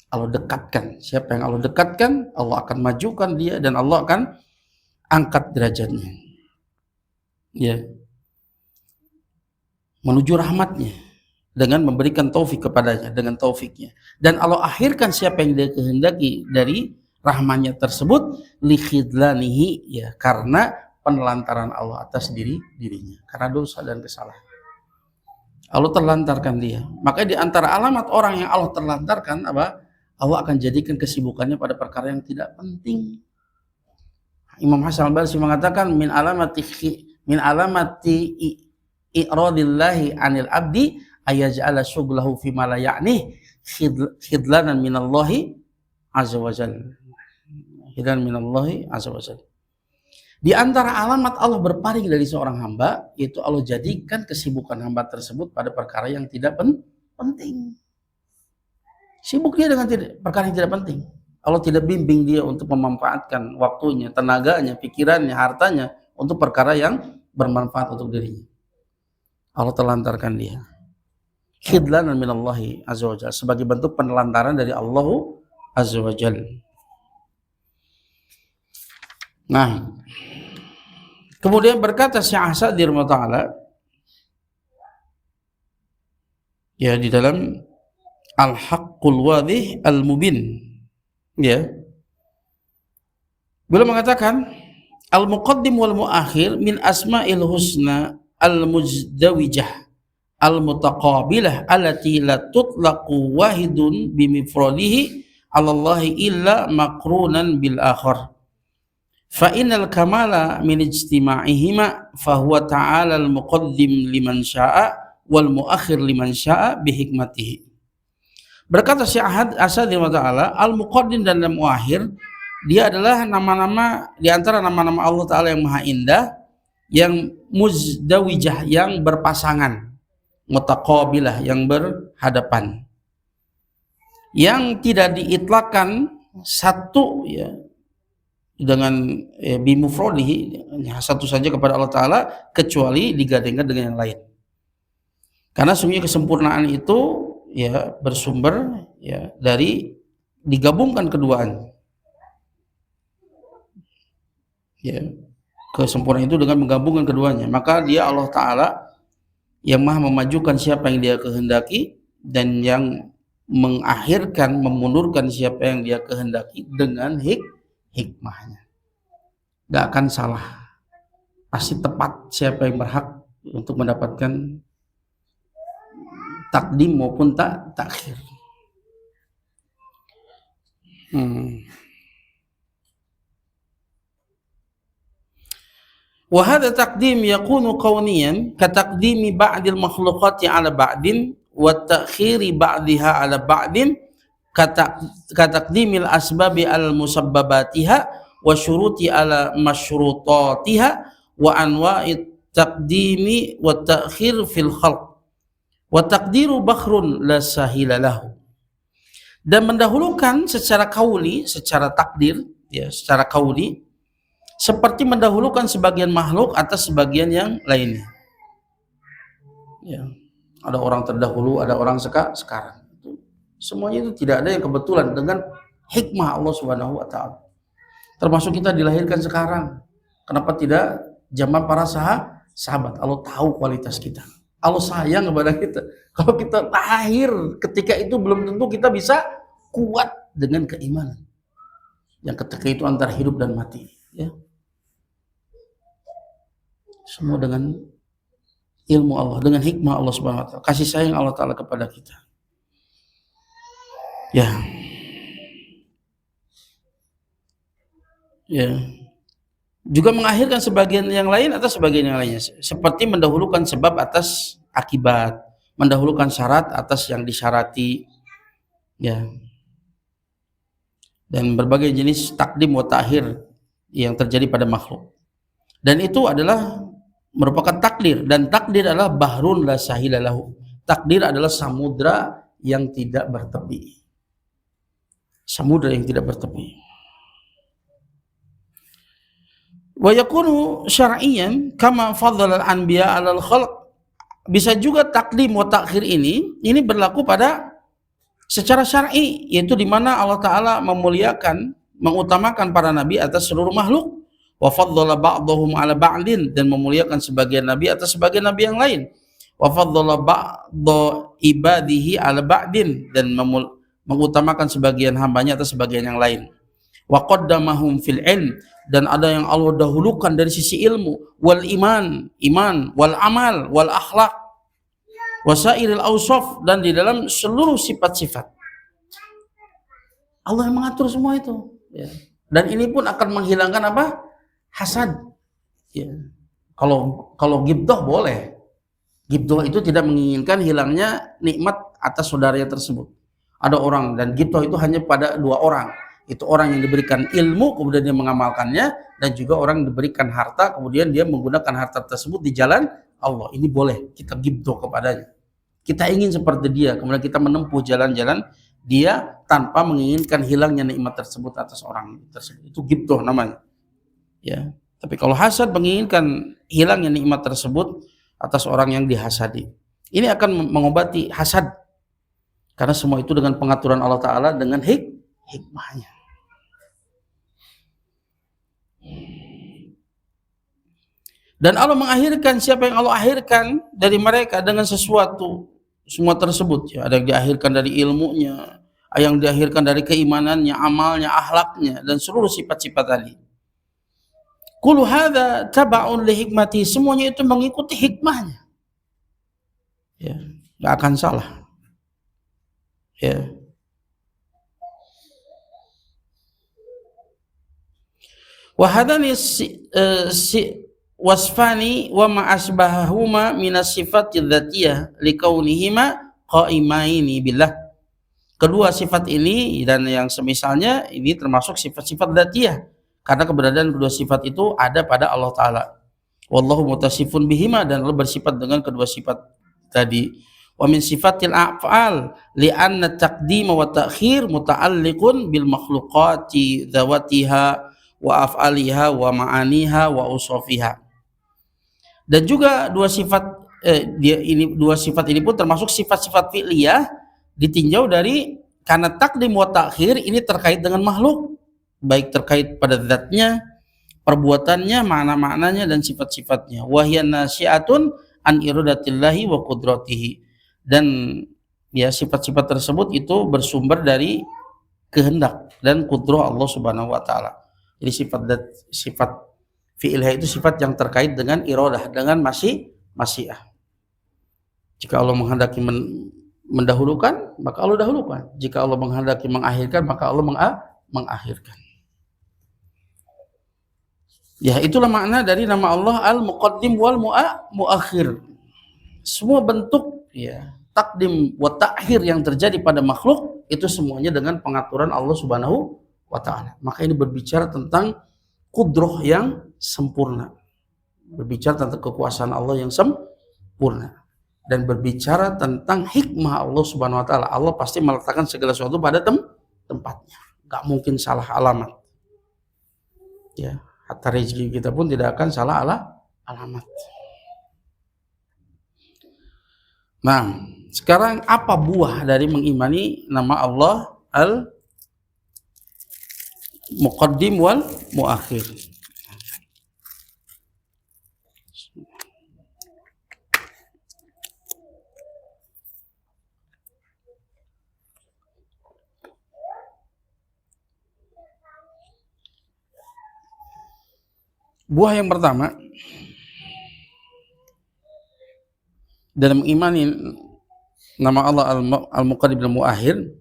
Allah dekatkan. Siapa yang Allah dekatkan, Allah akan majukan dia dan Allah akan angkat derajatnya. Ya. Menuju rahmatnya dengan memberikan taufik kepadanya, dengan taufiknya. Dan Allah akhirkan siapa yang dia kehendaki dari rahmatnya tersebut li khidlanihi, ya, karena penelantaran Allah atas dirinya, karena dosa dan kesalahan. Allah terlantarkan dia. Maka di antara alamat orang yang Allah terlantarkan apa? Allah akan jadikan kesibukannya pada perkara yang tidak penting. Imam Hasan al-Basri mengatakan min alamati i'radillahi 'anil abdi ayaj'ala syughlahu fi ma la ya'ni khidlanan minallahi azza wajalla. Khidlanan minallahi azza wajalla. Di antara alamat Allah berpaling dari seorang hamba, yaitu Allah jadikan kesibukan hamba tersebut pada perkara yang tidak penting. Sibuk dia dengan perkara yang tidak penting. Allah tidak bimbing dia untuk memanfaatkan waktunya, tenaganya, pikirannya, hartanya untuk perkara yang bermanfaat untuk dirinya. Allah telantarkan dia. Khidlanan minallahi azza wajalla, sebagai bentuk penelantaran dari Allah azza wajalla. Nah, kemudian berkata Syekh As-Sa'di rahimahullah ya di dalam Al-Haqqul Wadih Al-Mubin, ya, beliau mengatakan al-muqaddim wal muakhir min asma'il husna al-muzdawijah al-mutaqabilah allati la tutlaqu wahidun bimifradihi 'ala Allah illa maqrunan bil akhar. Fa innal kamala min ijtima'ihima fa huwa ta'ala al-muqaddim liman syaa wal muakhir liman syaa bi hikmatihi. Berkata Syekh As-Sa'di ta'ala, al-muqaddim dan al-muakhir dia adalah nama-nama di antara nama-nama Allah Ta'ala yang maha indah, yang muzdawijah, yang berpasangan, mutaqabilah, yang berhadapan, yang tidak diitlakkan satu, ya, dengan bimufrodihi, satu saja kepada Allah Ta'ala, kecuali digandengkan dengan yang lain. Karena sungguh kesempurnaan itu ya bersumber ya dari digabungkan keduanya. Ya, kesempurnaan itu dengan menggabungkan keduanya. Maka dia Allah Ta'ala yang maha memajukan siapa yang dia kehendaki dan yang mengakhirkan, memundurkan siapa yang dia kehendaki dengan hikmahnya. Gak akan salah, pasti tepat siapa yang berhak untuk mendapatkan takdim maupun takhir. Wa hadha taqdim yakunu kauniyan ka taqdimi ba'dil makhluqati 'ala ba'din wa ta'khiri ba'diha 'ala ba'din ka taqdimil asbabi al musabbabatiha wa syuruti ala masyrutatiha wa anwa'it taqdimi wa ta'khir fil khalq wa taqdiru bakhrun la sahila lahu. Dan mendahulukan secara kauli, secara takdir, ya, secara kauli, seperti mendahulukan sebagian makhluk atas sebagian yang lainnya. Ya, ada orang terdahulu, ada orang sekarang. Semuanya itu tidak ada yang kebetulan, dengan hikmah Allah Subhanahu wa taala. Termasuk kita dilahirkan sekarang. Kenapa tidak zaman para sahabat? Allah tahu kualitas kita. Allah sayang kepada kita. Kalau kita lahir ketika itu, belum tentu kita bisa kuat dengan keimanan. Yang ketika itu antara hidup dan mati, ya. Semua dengan ilmu Allah, dengan hikmah Allah Subhanahu wa taala, kasih sayang Allah taala kepada kita. Ya. Ya. Juga mengakhirkan sebagian yang lain atas sebagian yang lainnya, seperti mendahulukan sebab atas akibat, mendahulukan syarat atas yang disyarati, ya. Dan berbagai jenis takdim wa ta'khir yang terjadi pada makhluk. Dan itu adalah merupakan takdir, dan takdir adalah bahrun la sahila lahu. Takdir adalah samudra yang tidak bertepi. Samudra yang tidak bertepi. Wa yakunu syar'iyyan kama faddala al-anbiya 'alal khalq. Bisa juga takdim wa ta'khir ini berlaku pada secara syar'i, yaitu di mana Allah taala memuliakan, mengutamakan para nabi atas seluruh makhluk. Wa faddala ba'dahum 'ala ba'din, dan memuliakan sebagian nabi atas sebagian nabi yang lain. Wa faddala ba'dha ibadihi 'ala ba'din, dan mengutamakan sebagian hambanya atas sebagian yang lain. Wa qaddamahum fil ilm, dan ada yang Allah dahulukan dari sisi ilmu, wal iman, wal amal, wal akhlak, wasairil awsaf, dan di dalam seluruh sifat-sifat. Allah yang mengatur semua itu, ya. Dan ini pun akan menghilangkan apa? Hasad. Ya. Kalau ghibthah boleh. Ghibthah itu tidak menginginkan hilangnya nikmat atas saudaranya tersebut. Ada orang, dan ghibthah itu hanya pada dua orang. Itu orang yang diberikan ilmu kemudian dia mengamalkannya, dan juga orang yang diberikan harta kemudian dia menggunakan harta tersebut di jalan Allah. Ini boleh kita ghibthah kepadanya. Kita ingin seperti dia, kemudian kita menempuh jalan-jalan dia tanpa menginginkan hilangnya nikmat tersebut atas orang tersebut. Itu ghibthah namanya. Ya. Tapi kalau hasad, menginginkan hilangnya nikmat tersebut atas orang yang dihasadi. Ini akan mengobati hasad. Karena semua itu dengan pengaturan Allah taala, dengan hikmahnya. Dan Allah mengakhirkan siapa yang Allah akhirkan dari mereka dengan sesuatu, semua tersebut, ya. Ada yang diakhirkan dari ilmunya, ada yang diakhirkan dari keimanannya, amalnya, akhlaknya, dan seluruh sifat-sifat tadi. Kullu hadza taba'un li hikmati, semuanya itu mengikuti hikmahnya. Ya, enggak akan salah. Ya. Wa hadani wasfani wa ma asbahahuma minas sifatil dzatiyah likaunihima qaimaini billah. Kedua sifat ini dan yang semisalnya ini termasuk sifat-sifat dzatiyah, karena keberadaan kedua sifat itu ada pada Allah taala. Wallahu mutasifun bihima, dan Allah bersifat dengan kedua sifat tadi. Wa min sifatil a'fal li'anna taqdima wa ta'khir muta'alliqun bil makhluqati dzawatiha wa af'aliha wa ma'aniha wa usafiha. Dan juga dua sifat ini pun termasuk sifat-sifat fi'liyah, ditinjau dari, karena takdim wa ta'khir ini terkait dengan makhluk, baik terkait pada zatnya, perbuatannya, makna-maknanya, dan sifat-sifatnya. Wa hiya nasyi'atun an iradatillahi wa qudratihi. Dan ya, sifat-sifat tersebut itu bersumber dari kehendak dan kudrah Allah Subhanahu wa taala. Jadi sifat fi'iliyah itu sifat yang terkait dengan iradah, dengan masyiah. Jika Allah menghendaki mendahulukan, maka Allah dahulukan. Jika Allah menghendaki mengakhirkan, maka Allah mengakhirkan. Ya, itulah makna dari nama Allah Al-Muqaddim wal Muakhir. Semua bentuk, ya, takdim wa ta'khir yang terjadi pada makhluk itu semuanya dengan pengaturan Allah Subhanahu wa taala. Maka ini berbicara tentang kudroh yang sempurna, berbicara tentang kekuasaan Allah yang sempurna, dan berbicara tentang hikmah Allah Subhanahu wa taala. Allah pasti meletakkan segala sesuatu pada tempatnya. Gak mungkin salah alamat. Ya, hatta rezeki kita pun tidak akan salah alamat. Nah, sekarang apa buah dari mengimani nama Allah Al-Muqaddim wal Muakhir? Buah yang pertama dalam mengimani nama Allah Al-Muqaddim wal Muakhir,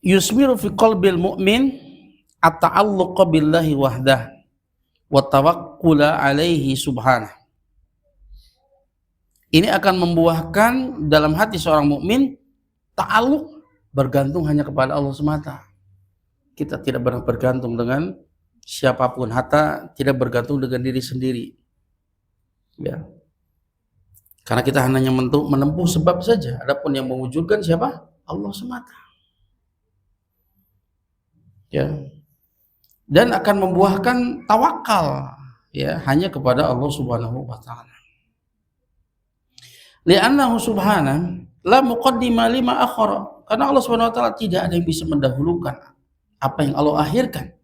yusmiru fi qalbil mu'min at-ta'alluqa billahi wahdah wa tawakkula alaihi subhanah. Ini akan membuahkan dalam hati seorang mukmin ta'alluq, bergantung hanya kepada Allah semata. Kita tidak pernah bergantung dengan siapapun, hatta tidak bergantung dengan diri sendiri. Ya. Karena kita hanya menempuh sebab saja. Adapun yang mewujudkan siapa? Allah semata. Ya. Dan akan membuahkan tawakal, ya, hanya kepada Allah Subhanahu wa taala. Li'annahu subhanahu la muqaddima lima akhara. Karena Allah Subhanahu wa taala tidak ada yang bisa mendahulukan apa yang Allah akhirkan.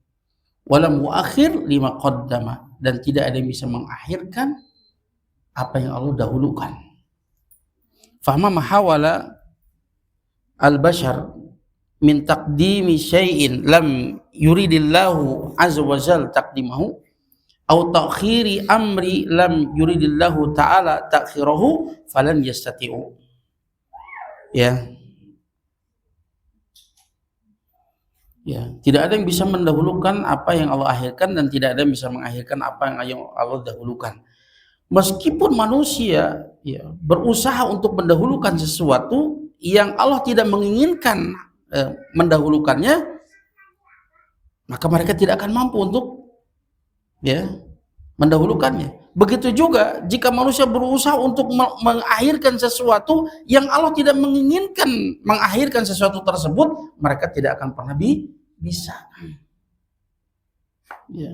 Wala muakhir lima qaddama, dan tidak ada yang bisa mengakhirkan apa yang Allah dahulukan. Fahma mahawala al-bashar min taqdimi syai'in lam yuridillahu azza wa jal taqdimahu au ta'khiri amri lam yuridillahu ta'ala ta'khirahu falan yastati'u. Ya. Ya, tidak ada yang bisa mendahulukan apa yang Allah akhirkan, dan tidak ada yang bisa mengakhirkan apa yang Allah dahulukan. Meskipun manusia, ya, berusaha untuk mendahulukan sesuatu yang Allah tidak menginginkan mendahulukannya, maka mereka tidak akan mampu untuk, ya, mendahulukannya. Begitu juga jika manusia berusaha untuk mengakhirkan sesuatu yang Allah tidak menginginkan mengakhirkan sesuatu tersebut, mereka tidak akan pernah bisa. Ya.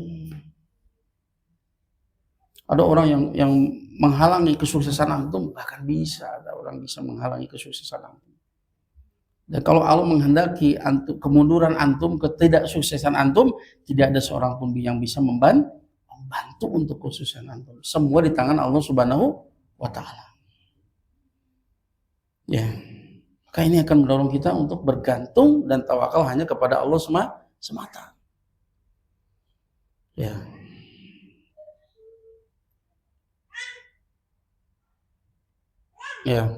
Ada orang yang menghalangi kesuksesan antum, bahkan bisa ada orang bisa menghalangi kesuksesan antum. Dan kalau Allah menghendaki kemunduran antum, ketidaksuksesan antum, tidak ada seorang pun yang bisa membantu untuk kesuksesan antum. Semua di tangan Allah Subhanahu wa taala. Ya. Maka ini akan mendorong kita untuk bergantung dan tawakal hanya kepada Allah semata. Ya. Ya.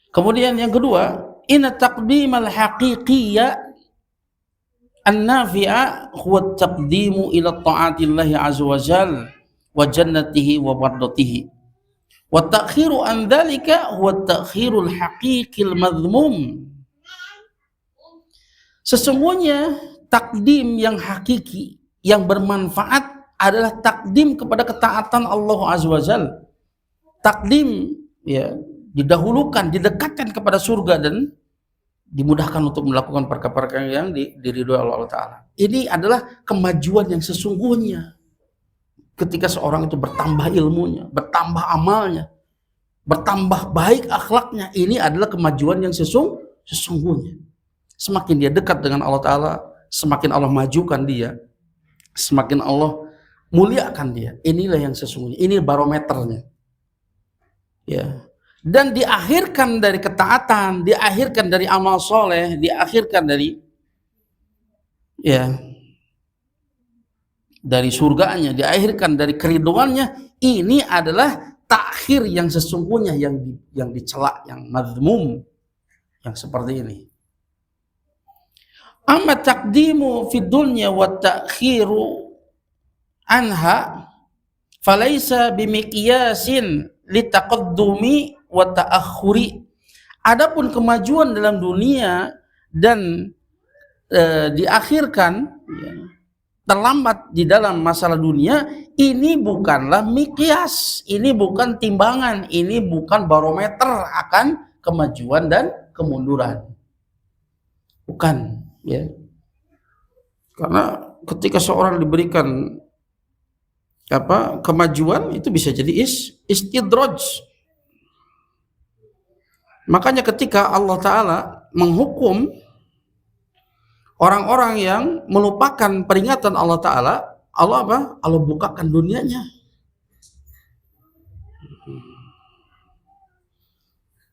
Kemudian yang kedua, inna taqdimal haqiqiyya an-nafi'a huwa taqdimu ila ta'atillahi azza wa jalla wa jannatihi wa bardatihi. Wa ta'khiru an dzalika huwa ta'khirul haqiqil madhmum. Sesungguhnya takdim yang hakiki, yang bermanfaat adalah takdim kepada ketaatan Allah azza wa jalla. Takdim, ya, didahulukan, didekatkan kepada surga dan dimudahkan untuk melakukan perkara-perkara yang diridhoi Allah Ta'ala. Ini adalah kemajuan yang sesungguhnya. Ketika seorang itu bertambah ilmunya, bertambah amalnya, bertambah baik akhlaknya, ini adalah kemajuan yang sesungguhnya. Semakin dia dekat dengan Allah Ta'ala, semakin Allah majukan dia, semakin Allah muliakan dia. Inilah yang sesungguhnya, ini barometernya. Ya. Dan diakhirkan dari ketaatan, diakhirkan dari amal soleh, diakhirkan dari, ya, dari surganya, diakhirkan dari keriduannya. Ini adalah takhir yang sesungguhnya, yang dicela, yang mazmum, yang seperti ini. Amma taqdimu fid dunya wa ta'khiru anha falaisa bimiqyasin litaqaddumi wa ta'akhuri. Adapun kemajuan dalam dunia dan diakhirkan, ya, terlambat di dalam masalah dunia, ini bukanlah miqyas, ini bukan timbangan, ini bukan barometer akan kemajuan dan kemunduran. Bukan, ya. Karena ketika seorang diberikan kemajuan, itu bisa jadi istidraj. Makanya ketika Allah Ta'ala menghukum orang-orang yang melupakan peringatan Allah Ta'ala, Allah bukakan dunianya.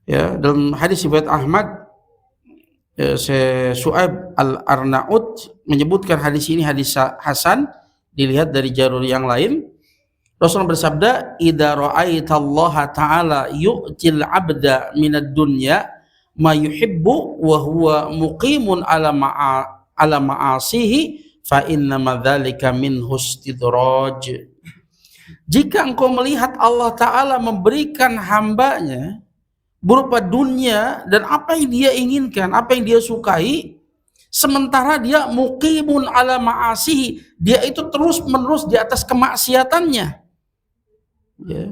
Ya, dalam hadis riwayat Ahmad, Su'aib Al-Arnaud menyebutkan hadis ini hadis hasan, dilihat dari jalur yang lain. Rasulullah bersabda, "Idza ra'aitallaha ta'ala yu'til 'abda minad dunya ma yuhibbu wa huwa muqimun ala ma'asihi fa inna madzalika minhu istidraj." Jika engkau melihat Allah Ta'ala memberikan hambanya berupa dunia dan apa yang dia inginkan, apa yang dia sukai, sementara dia muqimun ala ma'asihi, dia itu terus menerus di atas kemaksiatannya, ya,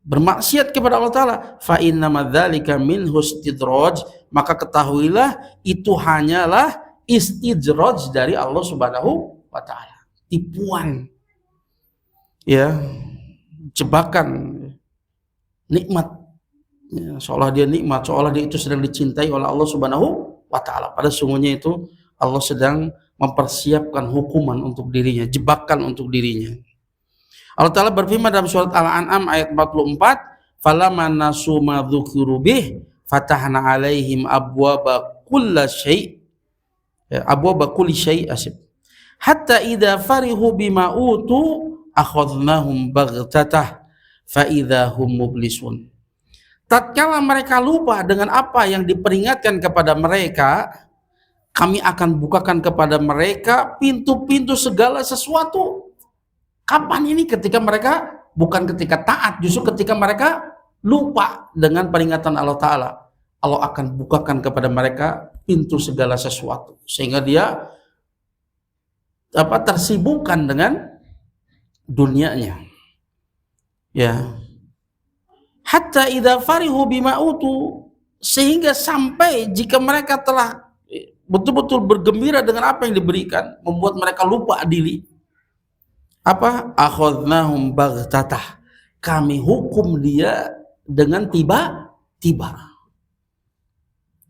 bermaksiat kepada Allah Ta'ala, fa inna madzalika minhu istidraj, maka ketahuilah itu hanyalah istidraj dari Allah Subhanahu wa Ta'ala, tipuan, ya, jebakan, nikmat, ya, seolah dia nikmat, seolah dia itu sedang dicintai oleh Allah Subhanahu wa Ta'ala, pada sungguhnya itu Allah sedang mempersiapkan hukuman untuk dirinya, jebakan untuk dirinya. Allah Ta'ala berfirman dalam surat Al-An'am ayat 44, "Falamma nasu ma dzukiru bih fatahna 'alaihim abwaba kulli syai' hatta idza farihu bima utu akhadnahum baghtah fa idza hum mublisun." Tatkala mereka lupa dengan apa yang diperingatkan kepada mereka, kami akan bukakan kepada mereka pintu-pintu segala sesuatu. Kapan ini? Ketika mereka, bukan ketika taat, justru ketika mereka lupa dengan peringatan Allah Ta'ala. Allah akan bukakan kepada mereka pintu segala sesuatu, sehingga dia tersibukkan dengan dunianya, ya. Hatta idza farihu bima utu, sehingga sampai jika mereka telah betul-betul bergembira dengan apa yang diberikan, membuat mereka lupa diri, akhadnahum baghtah, kami hukum dia dengan tiba-tiba,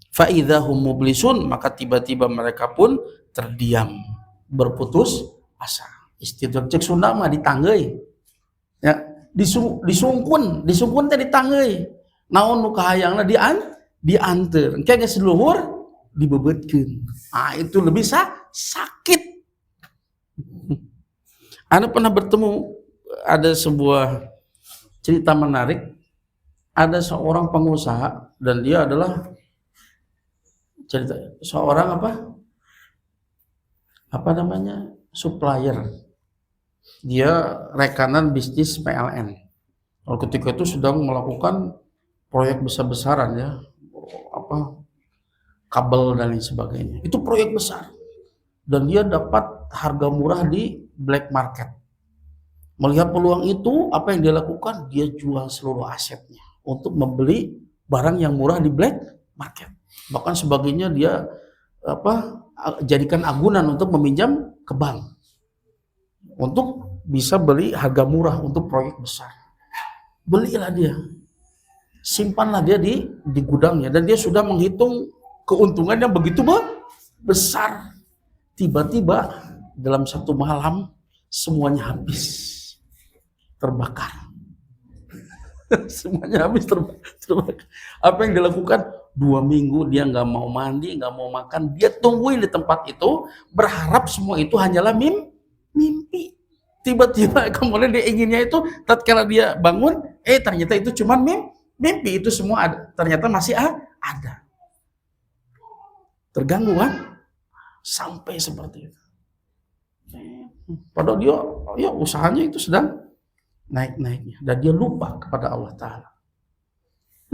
fa idzahum mublisun, maka tiba-tiba mereka pun terdiam, berputus asa. Istidraj cek Sunda mah ditanggeuy, ya, disungkun teh ditanggeuy, naon nu kahayangna dianteur, engke geus luhur dibebetkeun. Itu lebih sakit. Anda pernah bertemu, ada sebuah cerita menarik, ada seorang pengusaha dan dia adalah seorang supplier. Dia rekanan bisnis PLN. Kalau ketika itu sedang melakukan proyek besar-besaran, ya, kabel dan lain sebagainya. Itu proyek besar. Dan dia dapat harga murah di black market. Melihat peluang itu, apa yang dia lakukan? Dia jual seluruh asetnya untuk membeli barang yang murah di black market. Bahkan sebagainya dia jadikan agunan untuk meminjam ke bank untuk bisa beli harga murah untuk proyek besar. Belilah dia, simpanlah dia di gudangnya, dan dia sudah menghitung keuntungan yang begitu besar. Tiba-tiba dalam satu malam semuanya habis, terbakar. Semuanya habis terbakar. Apa yang dilakukan? 2 minggu dia nggak mau mandi, nggak mau makan. Dia tungguin di tempat itu, berharap semua itu hanyalah mimpi. Tiba-tiba kemudian dia inginnya itu, tatkala dia bangun, ternyata itu cuma mimpi. Itu semua ternyata masih ada. Terganggu kan? Sampai seperti itu. Padahal dia usahanya itu sedang naik-naiknya, dan dia lupa kepada Allah Ta'ala,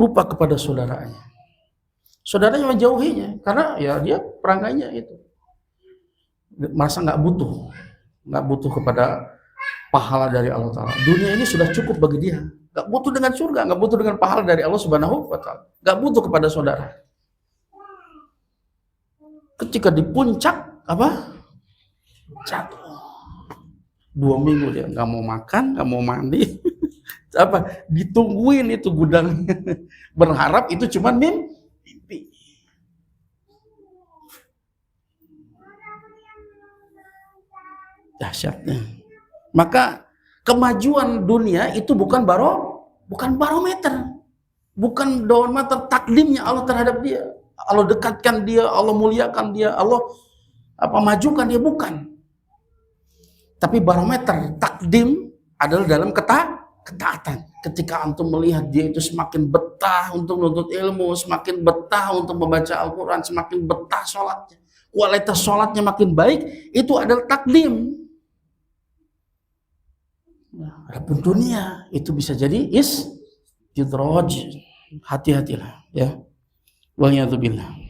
lupa kepada saudaranya menjauhinya, karena ya dia perangainya itu. merasa nggak butuh kepada pahala dari Allah Ta'ala. Dunia ini sudah cukup bagi dia, nggak butuh dengan surga, nggak butuh dengan pahala dari Allah Subhanahu wa Ta'ala, nggak butuh kepada saudara. Ketika di puncak jatuh 2 minggu dia nggak mau makan, nggak mau mandi, ditungguin itu gudang, berharap itu cuma mimpi. Dahsyatnya. Maka kemajuan dunia itu bukan barometer, bukan barometer taklimnya Allah terhadap dia. Allah dekatkan dia, Allah muliakan dia, Allah majukan dia, bukan. Tapi barometer takdim adalah dalam ketaatan. Ketika antum melihat dia itu semakin betah untuk menuntut ilmu, semakin betah untuk membaca Al-Quran, semakin betah sholatnya, kualitas sholatnya makin baik, itu adalah takdim. Adapun dunia itu bisa jadi istidraj. Hati-hatilah ya. Waliyadzubillah.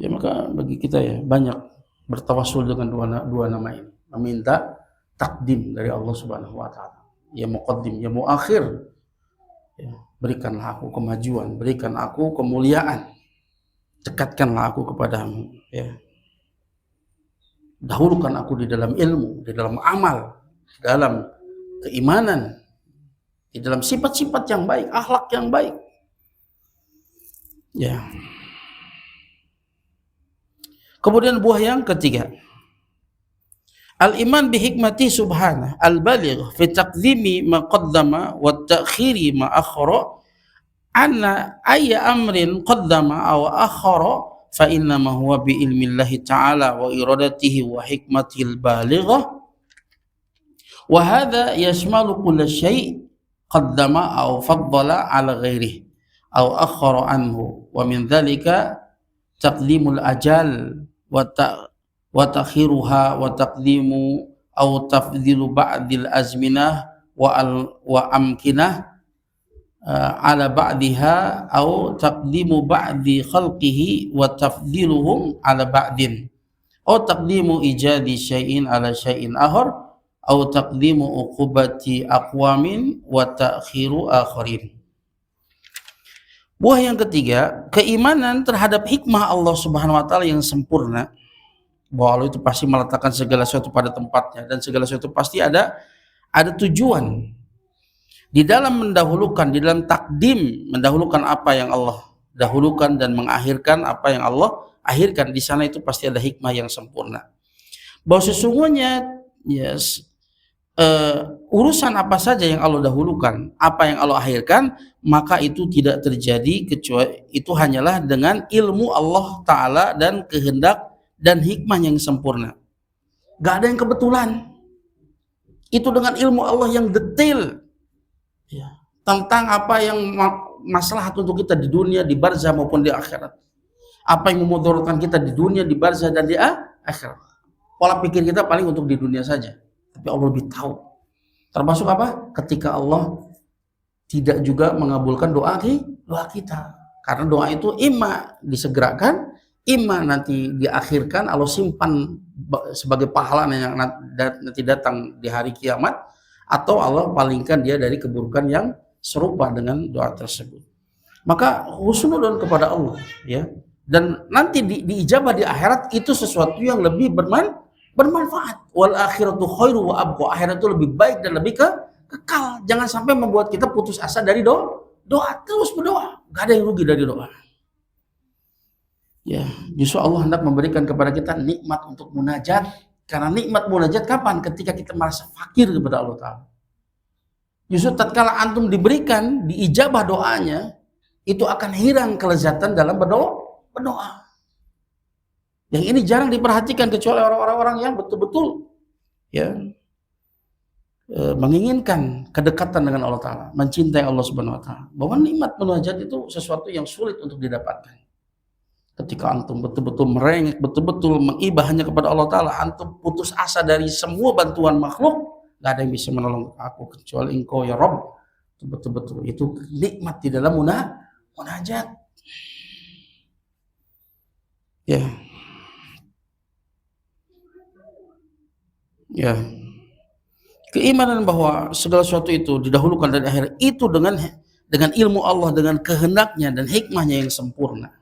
Ya maka bagi kita ya banyak bertawassul dengan dua nama ini, meminta takdim dari Allah Subhanahu wa Ta'ala. Ya muqaddim, ya muakhir. Ya, berikanlah aku kemajuan, berikan aku kemuliaan. Dekatkanlah aku kepadamu ya. Dahulukan aku di dalam ilmu, di dalam amal, di dalam keimanan, di dalam sifat-sifat yang baik, akhlak yang baik. Ya. Kemudian buah yang ketiga, al-iman bi hikmati subhanah al-baligh fi taqdimi ma qaddama wa ta'khiri ma akhara, anna ayya amrin qaddama aw akhara fa innama huwa bi ilmillahi ta'ala wa iradatihi wa hikmatihil balighah, wa hadha yashmalu kulla syai' qaddama aw faddala ala ghairihi aw akhara anhu, wa min dhalika taqdimul ajal wa takhiruha wa taqdimu aw tafdilu ba'dil azminah wa amkinah ala ba'diha aw taqdimu ba'di khalqihi wa tafdiluhum ala ba'din aw taqdimu ijadi syai'in ala syai'in akhar aw taqdimu uqubati aqwamin wa ta'khiru akharin. Buah yang ketiga, keimanan terhadap hikmah Allah Subhanahu wa Ta'ala yang sempurna, bahwa Allah itu pasti meletakkan segala sesuatu pada tempatnya dan segala sesuatu pasti ada tujuan. Di dalam mendahulukan, di dalam takdim, mendahulukan apa yang Allah dahulukan dan mengakhirkan apa yang Allah akhirkan, di sana itu pasti ada hikmah yang sempurna. Bahwa sesungguhnya urusan apa saja yang Allah dahulukan, apa yang Allah akhirkan, maka itu tidak terjadi kecuali itu hanyalah dengan ilmu Allah Ta'ala dan kehendak dan hikmah yang sempurna. Gak ada yang kebetulan. Itu dengan ilmu Allah yang detail ya, tentang apa yang maslahat untuk kita di dunia, di barzah maupun di akhirat. Apa yang memudaratkan kita di dunia, di barzah dan di akhirat. Pola pikir kita paling untuk di dunia saja, tapi Allah lebih tahu. Termasuk apa? Ketika Allah tidak juga mengabulkan doa kita. Karena doa itu imma disegerakan, imma nanti diakhirkan, Allah simpan sebagai pahala yang nanti datang di hari kiamat, atau Allah palingkan dia dari keburukan yang serupa dengan doa tersebut. Maka husnudzon kepada Allah ya. Dan nanti diijabah di akhirat itu sesuatu yang lebih bermanfaat. Wal akhiratu khairu wa abqa. Akhirat itu lebih baik dan lebih kekal. Jangan sampai membuat kita putus asa dari doa. Terus berdoa. Gak ada yang rugi dari doa. Ya, justru Allah hendak memberikan kepada kita nikmat untuk munajat. Karena nikmat munajat kapan? Ketika kita merasa fakir kepada Allah Ta'ala. Justru tatkala antum diberikan, diijabah doanya, itu akan hilang kelezatan dalam berdoa. Yang ini jarang diperhatikan kecuali orang-orang yang betul-betul ya menginginkan kedekatan dengan Allah Ta'ala, mencintai Allah Subhanahu wa Ta'ala. Bahwa nikmat munajat itu sesuatu yang sulit untuk didapatkan. Ketika antum betul-betul merengek, betul-betul mengibah hanya kepada Allah Ta'ala, antum putus asa dari semua bantuan makhluk, gak ada yang bisa menolong aku kecuali Engkau ya Rabb. Betul-betul itu nikmat di dalam munajat. Ya. Ya. Keimanan bahwa segala sesuatu itu didahulukan dari akhir itu dengan ilmu Allah, dengan kehendaknya dan hikmahnya yang sempurna.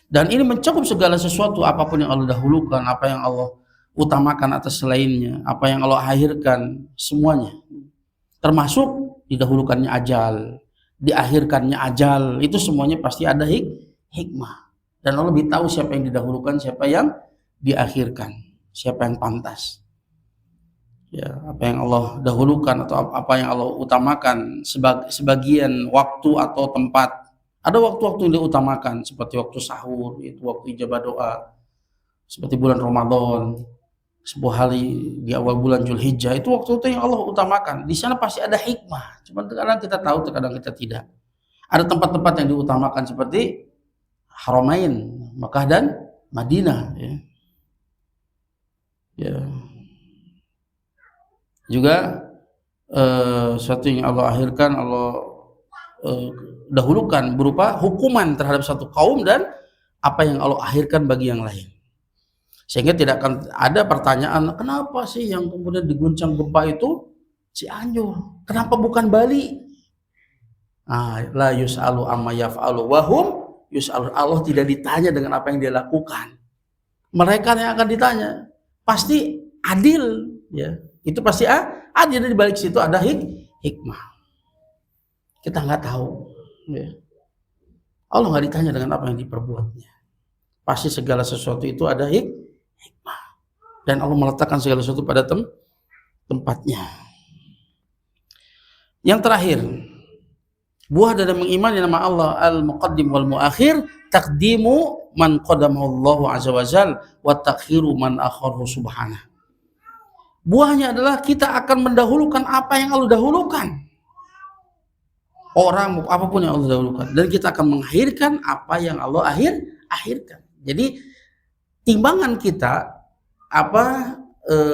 Dan ini mencakup segala sesuatu, apapun yang Allah dahulukan, apa yang Allah utamakan atas selainnya, apa yang Allah akhirkan, semuanya. Termasuk didahulukannya ajal, diakhirkannya ajal, itu semuanya pasti ada hikmah. Dan Allah lebih tahu siapa yang didahulukan, siapa yang diakhirkan, siapa yang pantas. Ya, apa yang Allah dahulukan atau apa yang Allah utamakan sebagian waktu atau tempat. Ada waktu-waktu yang diutamakan seperti waktu sahur, itu waktu ijabah doa, seperti bulan Ramadan, sebuah hari di awal bulan Zulhijjah, itu waktu-waktu yang Allah utamakan. Di sana pasti ada hikmah. Cuma terkadang kita tahu, terkadang kita tidak. Ada tempat-tempat yang diutamakan seperti Haramain, Makkah dan Madinah. Ya. Juga sesuatu yang Allah akhirkan, Allah dahulukan berupa hukuman terhadap satu kaum dan apa yang Allah akhirkan bagi yang lain. Sehingga tidak akan ada pertanyaan, kenapa sih yang kemudian diguncang gempa itu Cianjur? Kenapa bukan Bali? La yus'alu amma yaf'alu wa hum yus'alun. Allah tidak ditanya dengan apa yang dia lakukan. Mereka yang akan ditanya. Pasti adil, ya. Itu pasti adil, di balik situ ada hikmah. Kita nggak tahu, ya. Allah nggak ditanya dengan apa yang diperbuatnya. Pasti segala sesuatu itu ada hikmah. Dan Allah meletakkan segala sesuatu pada tempatnya. Yang terakhir, buah dari mengimani nama Allah Al-Muqaddim wal Muakhir, taqdimu man qadamahu Allah azza wa jalla wa takhiru man akharhu subhanahu. Buahnya adalah kita akan mendahulukan apa yang Allah dahulukan. Orang apapun yang Allah dahulukan, dan kita akan mengakhirkan apa yang Allah akhirkan. Jadi timbangan kita,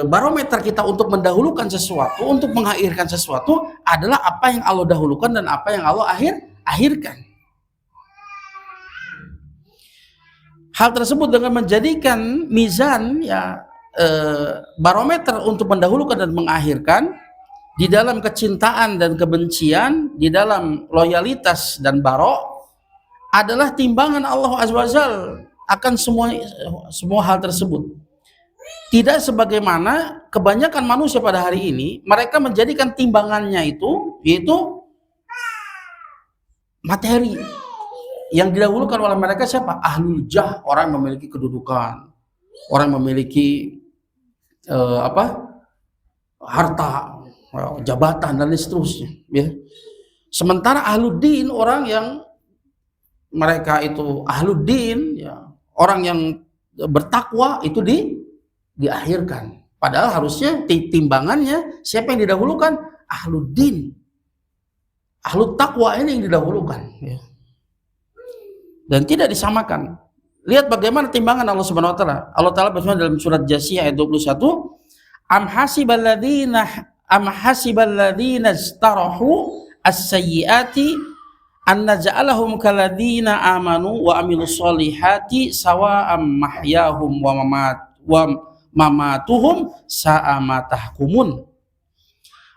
barometer kita untuk mendahulukan sesuatu, untuk mengakhirkan sesuatu adalah apa yang Allah dahulukan dan apa yang Allah akhirkan. Hal tersebut dengan menjadikan mizan, barometer untuk mendahulukan dan mengakhirkan di dalam kecintaan dan kebencian, di dalam loyalitas dan barok, adalah timbangan Allah azza wajalla akan semua hal tersebut. Tidak sebagaimana kebanyakan manusia pada hari ini, mereka menjadikan timbangannya itu yaitu materi. Yang didahulukan oleh mereka siapa? Ahlul jah, orang yang memiliki kedudukan, orang yang memiliki harta, jabatan dan seterusnya, ya. Sementara ahluddin, orang yang mereka itu ahluddin, ya, orang yang bertakwa itu diakhirkan. Padahal harusnya timbangannya siapa yang didahulukan? Ahluddin, ahlut takwa ini yang didahulukan, ya. Dan tidak disamakan. Lihat bagaimana timbangan Allah Subhanahu wa taala. Allah Taala berfirman dalam surat Jasiyah ayat 21, am hasiballadzina istarahu as-sayyiati an naj'alahum kaladzina amanu wa amilus solihati sawa'am mahyahum wa mamatuhum sa'a ma tahkumun.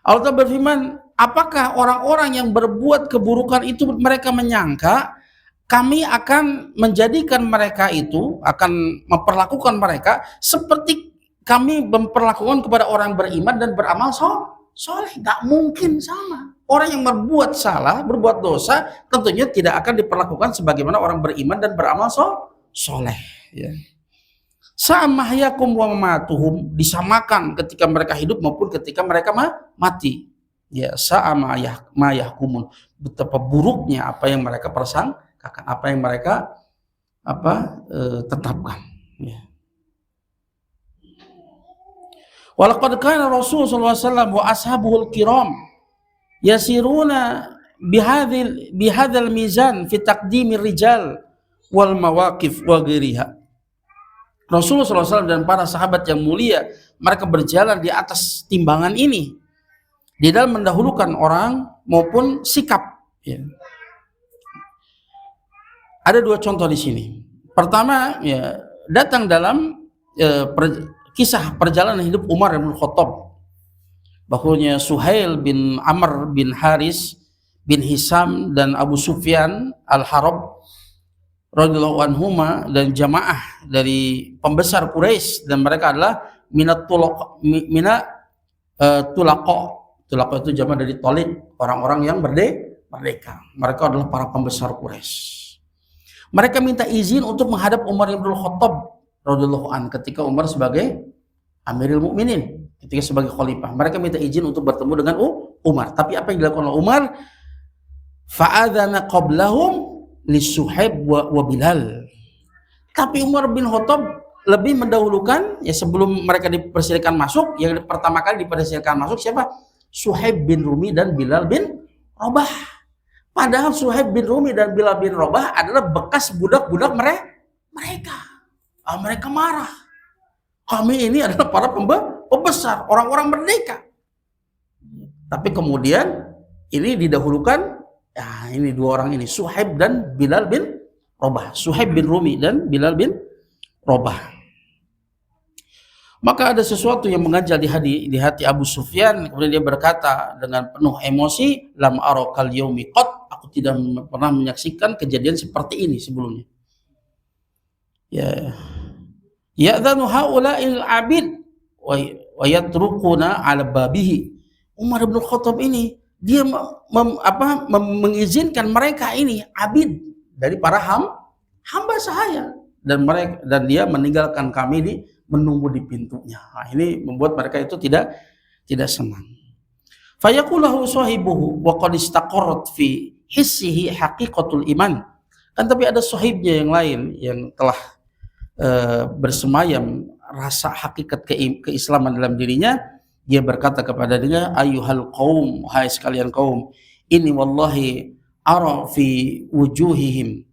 Allah Taala berfirman, apakah orang-orang yang berbuat keburukan itu mereka menyangka kami akan menjadikan mereka itu, akan memperlakukan mereka seperti kami memperlakukan kepada orang beriman dan beramal soleh? Gak mungkin sama. Orang yang berbuat salah, berbuat dosa, tentunya tidak akan diperlakukan sebagaimana orang beriman dan beramal soleh, ya. Sa'amahyakum wa mamatuhum, disamakan ketika mereka hidup maupun ketika mereka mati. Ya, sa'amayahkumun, betapa buruknya apa yang mereka apa yang mereka tetapkan, ya. Walaqad kana Rasulullah sallallahu alaihi wasallam wa ashabuhul kiram yasiruna bihadzal mizan fi taqdimir rijal wal mawaqif wa ghairiha. Rasulullah sallallahu alaihi wasallam dan para sahabat yang mulia, mereka berjalan di atas timbangan ini di dalam mendahulukan orang maupun sikap, ya. Ada dua contoh di sini. Pertama, ya, datang dalam kisah perjalanan hidup Umar bin Khattab, bahwanya Suhail bin Amr bin Haris bin Hisam dan Abu Sufyan al-Harb radhiyallahu anhuma dan jamaah dari pembesar Quraisy, dan mereka adalah tulaqa. Tulaqa itu jamaah dari tolik, orang-orang yang merdeka. Mereka adalah para pembesar Quraisy. Mereka minta izin untuk menghadap Umar bin Khattab radhiyallahu an ketika Umar sebagai Amirul Mukminin, ketika sebagai khalifah. Mereka minta izin untuk bertemu dengan Umar. Tapi apa yang dilakukan oleh Umar? Fa'adzana qablahum li Suhaib wa Bilal. Tapi Umar bin Khattab lebih mendahulukan, ya, sebelum mereka dipersilakan masuk, yang pertama kali dipersilakan masuk siapa? Suhaib bin Rumi dan Bilal bin Rabah. Padahal Suhaib bin Rumi dan Bilal bin Rabah adalah bekas budak-budak mereka. Mereka marah. Kami ini adalah para pembesar, orang-orang merdeka. Tapi kemudian ini didahulukan, ya, ini dua orang ini, Suhaib dan Bilal bin Rabah. Suhaib bin Rumi dan Bilal bin Rabah. Maka ada sesuatu yang mengganjal di hati Abu Sufyan. Kemudian dia berkata dengan penuh emosi, lam arakal yaumi qat, aku tidak pernah menyaksikan kejadian seperti ini sebelumnya. Ya, ya'dhanu haula'il abid wa yatrukuna 'ala babihi. Umar bin Khattab ini dia mengizinkan mereka ini abid dari para hamba sahaya, dan dia meninggalkan kami menunggu di pintunya. Nah, ini membuat mereka itu tidak senang. Fayaqulahu sahibuhu wa qad istaqarrat fi hissihi haqiqatul iman. Kan tapi ada sahibnya yang lain yang telah bersemayam rasa hakikat keislaman dalam dirinya. Dia berkata kepada dirinya, ayyuhal qaum, hai sekalian kaum, ini wallahi ara fi wujuhihim,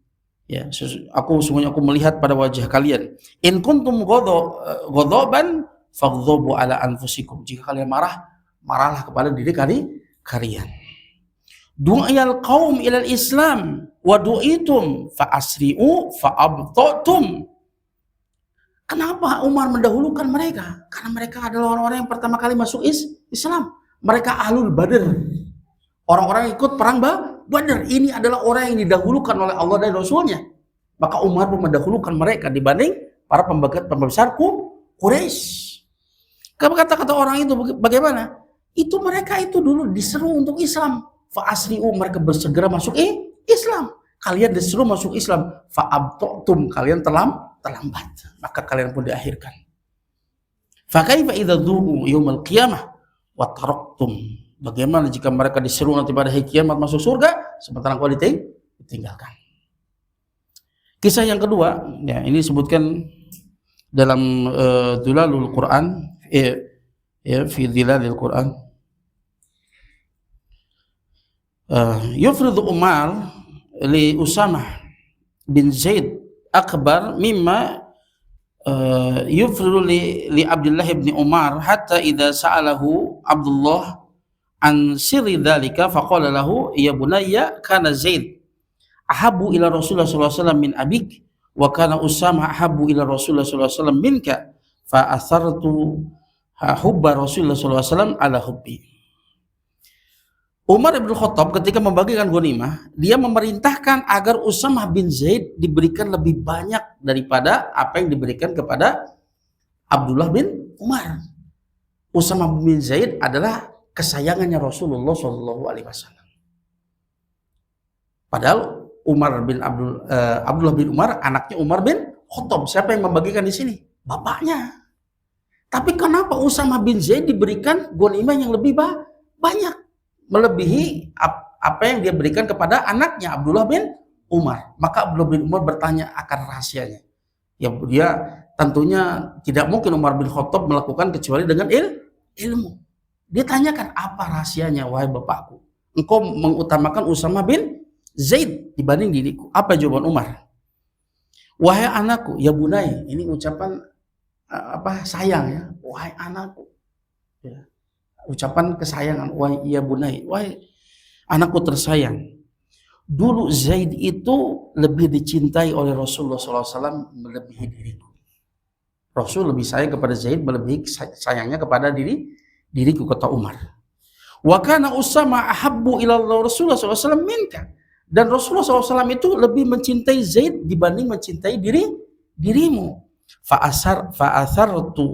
ya, sungguhnya aku melihat pada wajah kalian, in kuntum ghadaban faghdhabu ala anfusikum, jika kalian marahlah kepada diri kalian. Du'ayal qaum ilal islam wa du'itum fa asri'u fa abta'tum. Kenapa Umar mendahulukan mereka? Karena mereka adalah orang-orang yang pertama kali masuk Islam. Mereka ahlul Badr, orang-orang yang ikut perang Badr. Ini adalah orang yang didahulukan oleh Allah dan Rasulnya. Maka Umar pun mendahulukan mereka dibanding para pembesar Quraisy. Kalau kata-kata orang itu bagaimana? Itu mereka itu dulu diseru untuk Islam. Fa'asri'u, mereka bersegera masuk Islam. Kalian disuruh masuk Islam. Fa'abta'tum, kalian terlambat. Maka kalian pun diakhirkan. Fakaifa idza du'u yaumil qiyamah wa taraktum. Bagaimana jika mereka diseru nanti pada hari kiamat masuk surga, sementara kau ditinggalkan. Kisah yang kedua, ya, ini disebutkan dalam Dhulalul Quran, fi Dhulalil Quran. Yufridu Umar li Usamah bin Zaid akbar mimma yufridu li Abdullah bin Umar, hatta idza sa'alahu Abdullah an sirri dzalika faqala lahu ya bunayya kana Zaid ahabbu ila Rasulullah sallallahu alaihi wasallam min abik wa kana Usamah ahabbu ila Rasulullah sallallahu alaihi wasallam minka fa athartu hubba Rasulullah sallallahu alaihi wasallam ala hubbi. Umar bin Khattab ketika membagikan ghanimah, dia memerintahkan agar Usamah bin Zaid diberikan lebih banyak daripada apa yang diberikan kepada Abdullah bin Umar. Usamah bin Zaid adalah kesayangannya Rasulullah SAW. Padahal Abdullah bin Umar anaknya Umar bin Khattab. Siapa yang membagikan di sini? Bapaknya. Tapi kenapa Usamah bin Zaid diberikan ghanimah yang lebih banyak, melebihi apa yang dia berikan kepada anaknya Abdullah bin Umar? Maka Abdullah bin Umar bertanya akan rahasianya. Ya, dia tentunya tidak mungkin Umar bin Khattab melakukan kecuali dengan ilmu. Dia tanyakan, apa rahasianya wahai bapakku? Engkau mengutamakan Usamah bin Zaid dibanding diriku. Apa jawaban Umar? Wahai anakku, ya bunai. Ini ucapan sayang, ya. Wahai anakku. Ya. Ucapan kesayangan, wahai ya bunai, wahai anakku tersayang. Dulu Zaid itu lebih dicintai oleh Rasulullah SAW melebihi diriku. Rasul lebih sayang kepada Zaid melebihi sayangnya kepada diriku, kata Umar. Wa kana Usama ahabbu ila Rasulullah SAW minka. Dan Rasulullah SAW itu lebih mencintai Zaid dibanding mencintai dirimu. Fa'asartu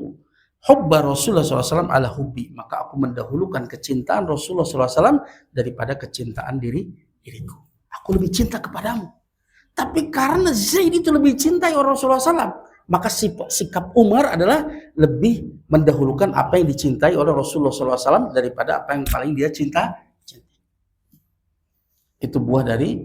hubba Rasulullah SAW ala hubbi. Maka aku mendahulukan kecintaan Rasulullah SAW daripada kecintaan diriku. Aku lebih cinta kepadamu. Tapi karena Zaid itu lebih cintai Rasulullah SAW, maka sikap Umar adalah lebih mendahulukan apa yang dicintai oleh Rasulullah SAW daripada apa yang paling dia cinta. Itu buah dari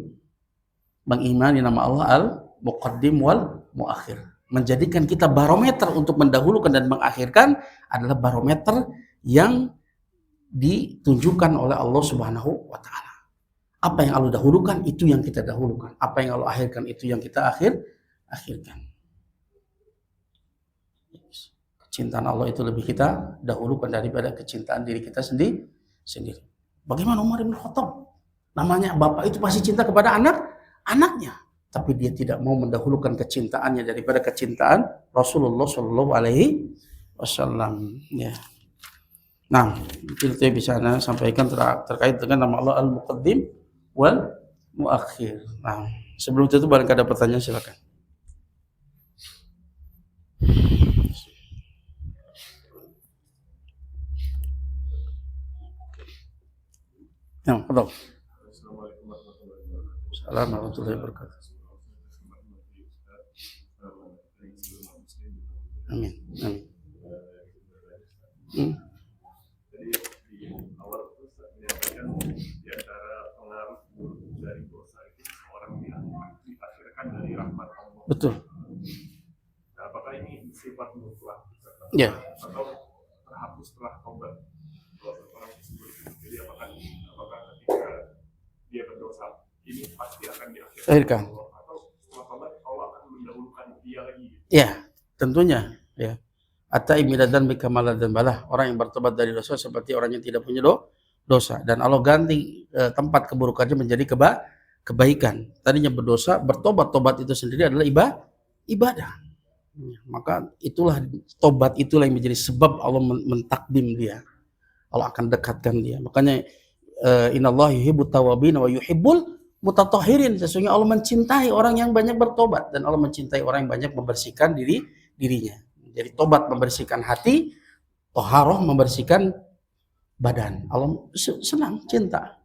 mengimani nama Allah Al-Muqaddim wal Muakhir. Menjadikan kita barometer untuk mendahulukan dan mengakhirkan adalah barometer yang ditunjukkan oleh Allah Subhanahu wa Ta'ala. Apa yang Allah dahulukan itu yang kita dahulukan. Apa yang Allah akhirkan itu yang kita akhirkan. Kecintaan Allah itu lebih kita dahulukan daripada kecintaan diri kita sendiri. Bagaimana Umar bin Khattab? Namanya bapak itu pasti cinta kepada anaknya, tapi dia tidak mau mendahulukan kecintaannya daripada kecintaan Rasulullah Shallallahu Alaihi Wasallam. Ya. Nah, itu yang bisa Anda sampaikan terkait dengan nama Allah Al-Muqaddim wal Muakhir. Nah, sebelum itu barangkali ada pertanyaan, silakan. Ya, betul. Assalamualaikum warahmatullahi wabarakatuh. Amin. Amin. Jadi di awal itu menyampaikan di antara pengaruh dari dosa itu seorang diakhirkan dari rahmat Allah. Betul. Nah, apakah ini sifat mutlak? Ya. Atau terhapus setelah taubat? Kalau seorang jadi apakah ketika dia berdosa ini pasti akan diakhirkan Allah, atau setelah taubat Allah akan mendahulukan dia lagi? Ya, tentunya. Ya. Atta imidadan bikamalah dan balah. Orang yang bertobat dari dosa seperti orang yang tidak punya dosa. Dan Allah ganti tempat keburukannya menjadi kebaikan. Tadinya berdosa, tobat itu sendiri adalah ibadah. Maka itulah tobat itulah yang menjadi sebab Allah mentakdim dia. Allah akan dekatkan dia. Makanya innallaha yuhibbut tawwabin wa yuhibbul mutatahhirin. Sesungguhnya Allah mencintai orang yang banyak bertobat dan Allah mencintai orang yang banyak membersihkan dirinya. Jadi tobat membersihkan hati, toharoh membersihkan badan. Allah senang, cinta.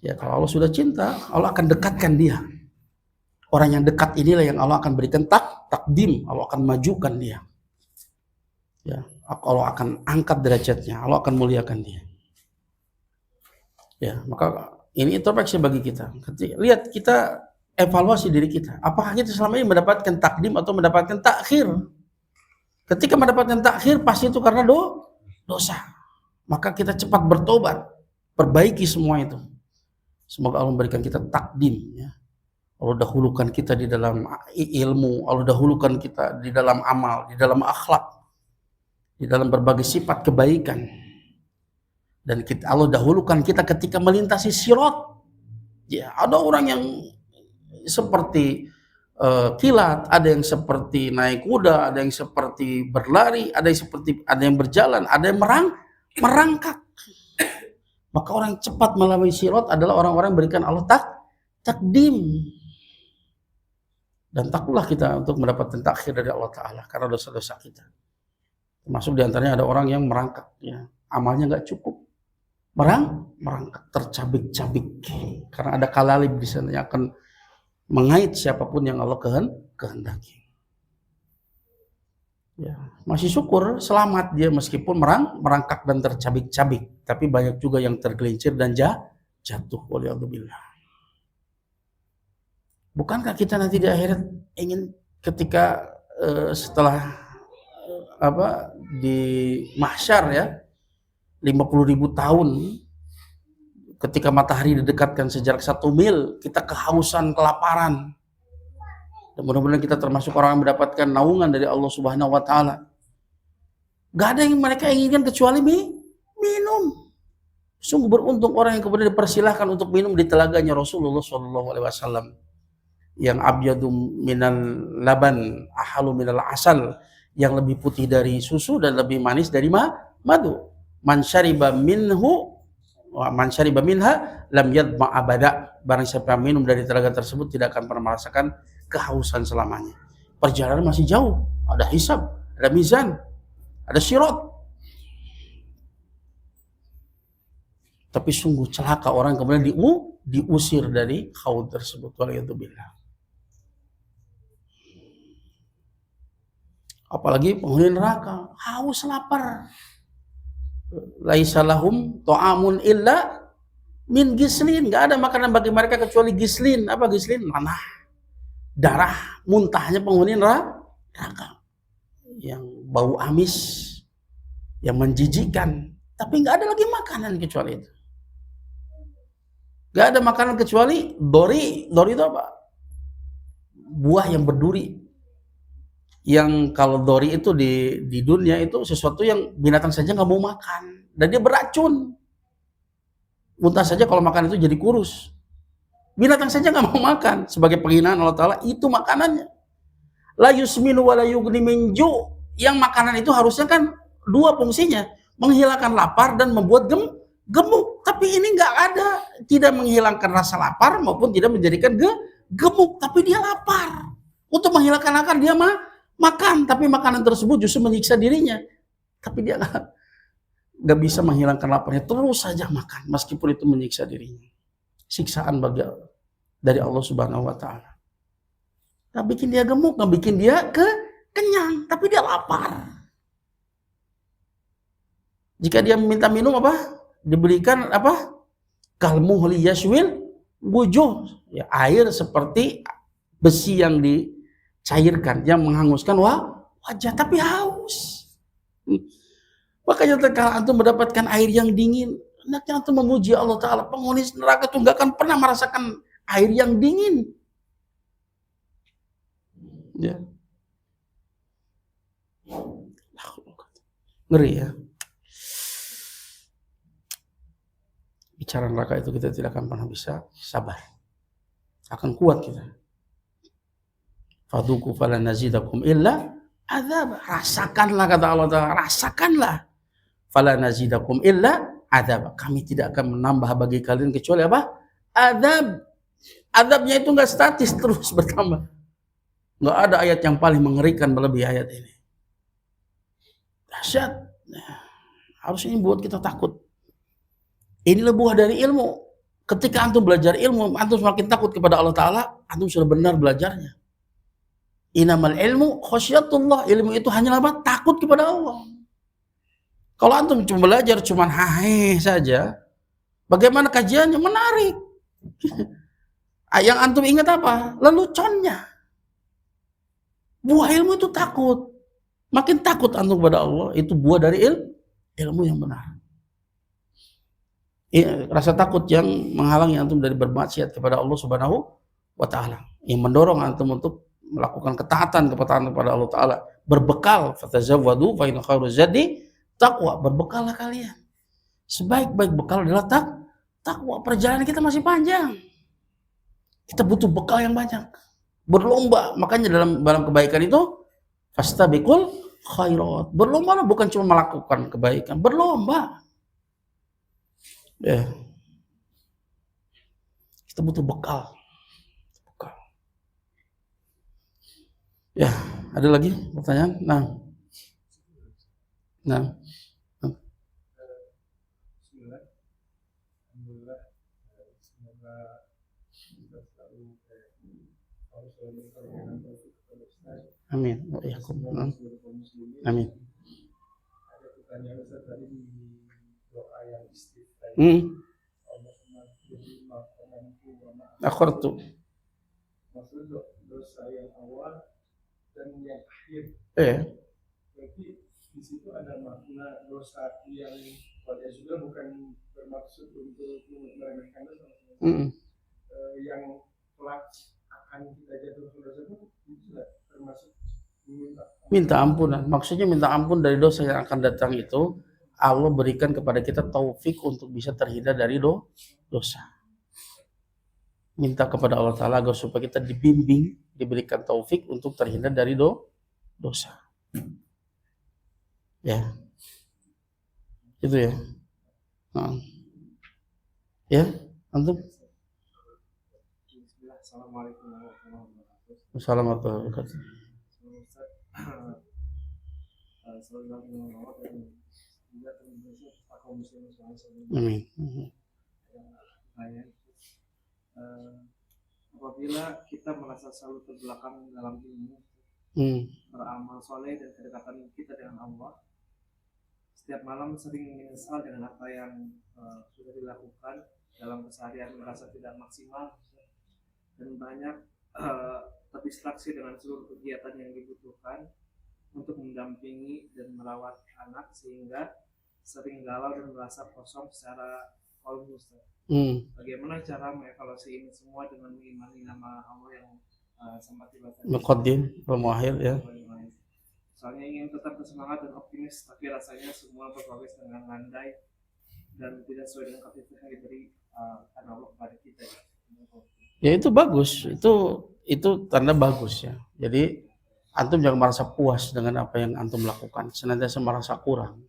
Ya, kalau Allah sudah cinta, Allah akan dekatkan dia. Orang yang dekat inilah yang Allah akan berikan takdim, Allah akan majukan dia. Ya, Allah akan angkat derajatnya, Allah akan muliakan dia. Ya, maka ini introspeksi bagi kita. Lihat, kita evaluasi diri kita. Apakah kita selama ini mendapatkan takdim atau mendapatkan takhir? Ketika mendapatkan takhir, pasti itu karena dosa. Maka kita cepat bertobat, perbaiki semua itu. Semoga Allah memberikan kita takdim. Ya. Allah dahulukan kita di dalam ilmu, Allah dahulukan kita di dalam amal, di dalam akhlak, di dalam berbagai sifat kebaikan. Dan Allah dahulukan kita ketika melintasi sirat. Ya, ada orang yang seperti kilat, ada yang seperti naik kuda, ada yang seperti berlari, ada yang berjalan, ada yang merangkak. Maka orang yang cepat melalui sirat adalah orang-orang yang berikan Allah takdim. Dan takutlah kita untuk mendapatkan takhir dari Allah Ta'ala karena dosa-dosa kita. Termasuk diantaranya ada orang yang merangkak, ya, amalnya nggak cukup, merangkak tercabik-cabik karena ada kalalib di sana yang akan mengait siapapun yang Allah kehendaki. Ya, masih syukur selamat dia meskipun merangkak dan tercabik-cabik, tapi banyak juga yang tergelincir dan jatuh. Waliyadzubillah. Bukankah kita nanti di akhirat ingin ketika setelah di mahsyar ya 50.000 tahun, ketika matahari didekatkan sejarak 1 mil, kita kehausan, kelaparan. Dan mudah-mudahan kita termasuk orang yang mendapatkan naungan dari Allah Subhanahu wa Ta'ala. Gak ada yang mereka inginkan kecuali minum. Sungguh beruntung orang yang kemudian dipersilahkan untuk minum di telaganya Rasulullah SAW, yang abyadum minal laban ahalu minal asal, yang lebih putih dari susu dan lebih manis dari madu. Man syariba minha lam yadma abada. Barang siapa minum dari telaga tersebut tidak akan pernah merasakan kehausan selamanya. Perjalanan masih jauh, ada hisab, ada mizan, ada sirat. Tapi sungguh celaka orang kemudian diusir dari haud tersebut. Waliyadzubillah. Apalagi penghuni neraka, haus lapar. Laisa lahum ta'amun illa min gislin. Enggak ada makanan bagi mereka kecuali gislin. Apa gislin? Nanah. Darah muntahnya penghuni neraka. Yang bau amis, yang menjijikkan. Tapi enggak ada lagi makanan kecuali itu. Gak ada makanan kecuali dori. Dori itu apa? Buah yang berduri. Yang kalau dori itu di dunia itu sesuatu yang binatang saja nggak mau makan. Dan dia beracun. Muntah saja kalau makan itu jadi kurus. Binatang saja nggak mau makan. Sebagai penghinaan Allah Ta'ala, itu makanannya. La yusminu wa la yughni min ju'. Yang makanan itu harusnya kan dua fungsinya. Menghilangkan lapar dan membuat gemuk. Tapi ini nggak ada, tidak menghilangkan rasa lapar maupun tidak menjadikan gemuk, tapi dia lapar. Untuk menghilangkan lapar dia makan, tapi makanan tersebut justru menyiksa dirinya. Tapi dia nggak bisa menghilangkan laparnya, terus saja makan meskipun itu menyiksa dirinya. Siksaan dari Allah Subhanahu Wa Taala. Nggak bikin dia gemuk, nggak bikin dia kenyang, tapi dia lapar. Jika dia meminta minum apa? Diberikan apa? Kalmuhli yashwil wujuh, ya, air seperti besi yang dicairkan, yang menghanguskan wajah, tapi haus. Makanya tatkala antum mendapatkan air yang dingin, hendaknya antum memuji Allah Ta'ala. Penghuni neraka itu nggak akan pernah merasakan air yang dingin. Ya. Ngeri ya. Bicara neraka itu kita tidak akan pernah bisa sabar. Akan kuat kita. Fadhuku falan nazidakum illa adzab. Rasakanlah, kata Allah Ta'ala, rasakanlah. Falan nazidakum illa adzab. Kami tidak akan menambah bagi kalian kecuali apa? Adzab. Adzabnya itu enggak statis, terus bertambah. Enggak ada ayat yang paling mengerikan melebihi ayat ini. Dahsyat. Nah, harus ini buat kita takut. Inilah buah dari ilmu. Ketika antum belajar ilmu, antum semakin takut kepada Allah Ta'ala, antum sudah benar belajarnya. Inamal ilmu khasyatullah. Ilmu itu hanyalah apa? Takut kepada Allah. Kalau antum cuma belajar, cuma hahe saja, bagaimana kajiannya? Menarik. Yang antum ingat apa? Leluconnya. Buah ilmu itu takut. Makin takut antum kepada Allah, itu buah dari ilmu yang benar. Rasa takut yang menghalangi antum dari bermaksiat kepada Allah Subhanahu Wa Ta'ala, yang mendorong antum untuk melakukan ketaatan kepada Allah Ta'ala. Berbekal, fatazawwadu fa inna khairu zadi taqwa. Berbekallah kalian. Sebaik-baik bekal adalah takwa. Perjalanan kita masih panjang. Kita butuh bekal yang banyak. Berlomba. Makanya dalam kebaikan itu fastabiqul khairat. Berlomba bukan cuma melakukan kebaikan, berlomba. Ya. Kita butuh bekal. Ya, ada lagi pertanyaan? Nah. Amin. Amin. Ada pertanyaan Ustaz tadi di doa yang istighfar. Akhirtu. Maksud dosa yang awal dan yang akhir. Berarti di situ ada makna dosa yang pada sudah bukan bermaksud untuk meremehkan dosa. Yang kelak akan kita jatuhkan dosa itu sudah termasuk minta ampunan. Maksudnya minta ampun dari dosa yang akan datang itu Allah berikan kepada kita taufik untuk bisa terhindar dari dosa. Minta kepada Allah Ta'ala agar supaya kita dibimbing, diberikan taufik untuk terhindar dari dosa. Ya, itu ya. Nah. Ya, antum. Assalamualaikum warahmatullahi wabarakatuh. Assalamualaikum warahmatullahi wabarakatuh. Amin. Apabila kita merasa selalu terbelakang dalam ilmu, beramal soleh dan kedekatan kita dengan Allah, setiap malam sering menyesal dengan apa yang sudah dilakukan dalam keseharian, merasa tidak maksimal dan banyak terdistraksi dengan seluruh kegiatan yang dibutuhkan untuk mendampingi dan merawat anak, sehingga sering galau dan merasa kosong secara kolbu. Bagaimana cara mengevaluasi ini semua dengan mengimani nama Allah yang sempat dibahas Muqaddim wal muakhir ya. Soalnya ingin tetap bersemangat dan optimis, tapi rasanya semua berprogres dengan landai dan tidak sesuai dengan kata yang diberi Allah kepada kita. Ya itu bagus, itu tanda bagus ya. Jadi antum jangan merasa puas dengan apa yang antum lakukan, senantiasa merasa kurang.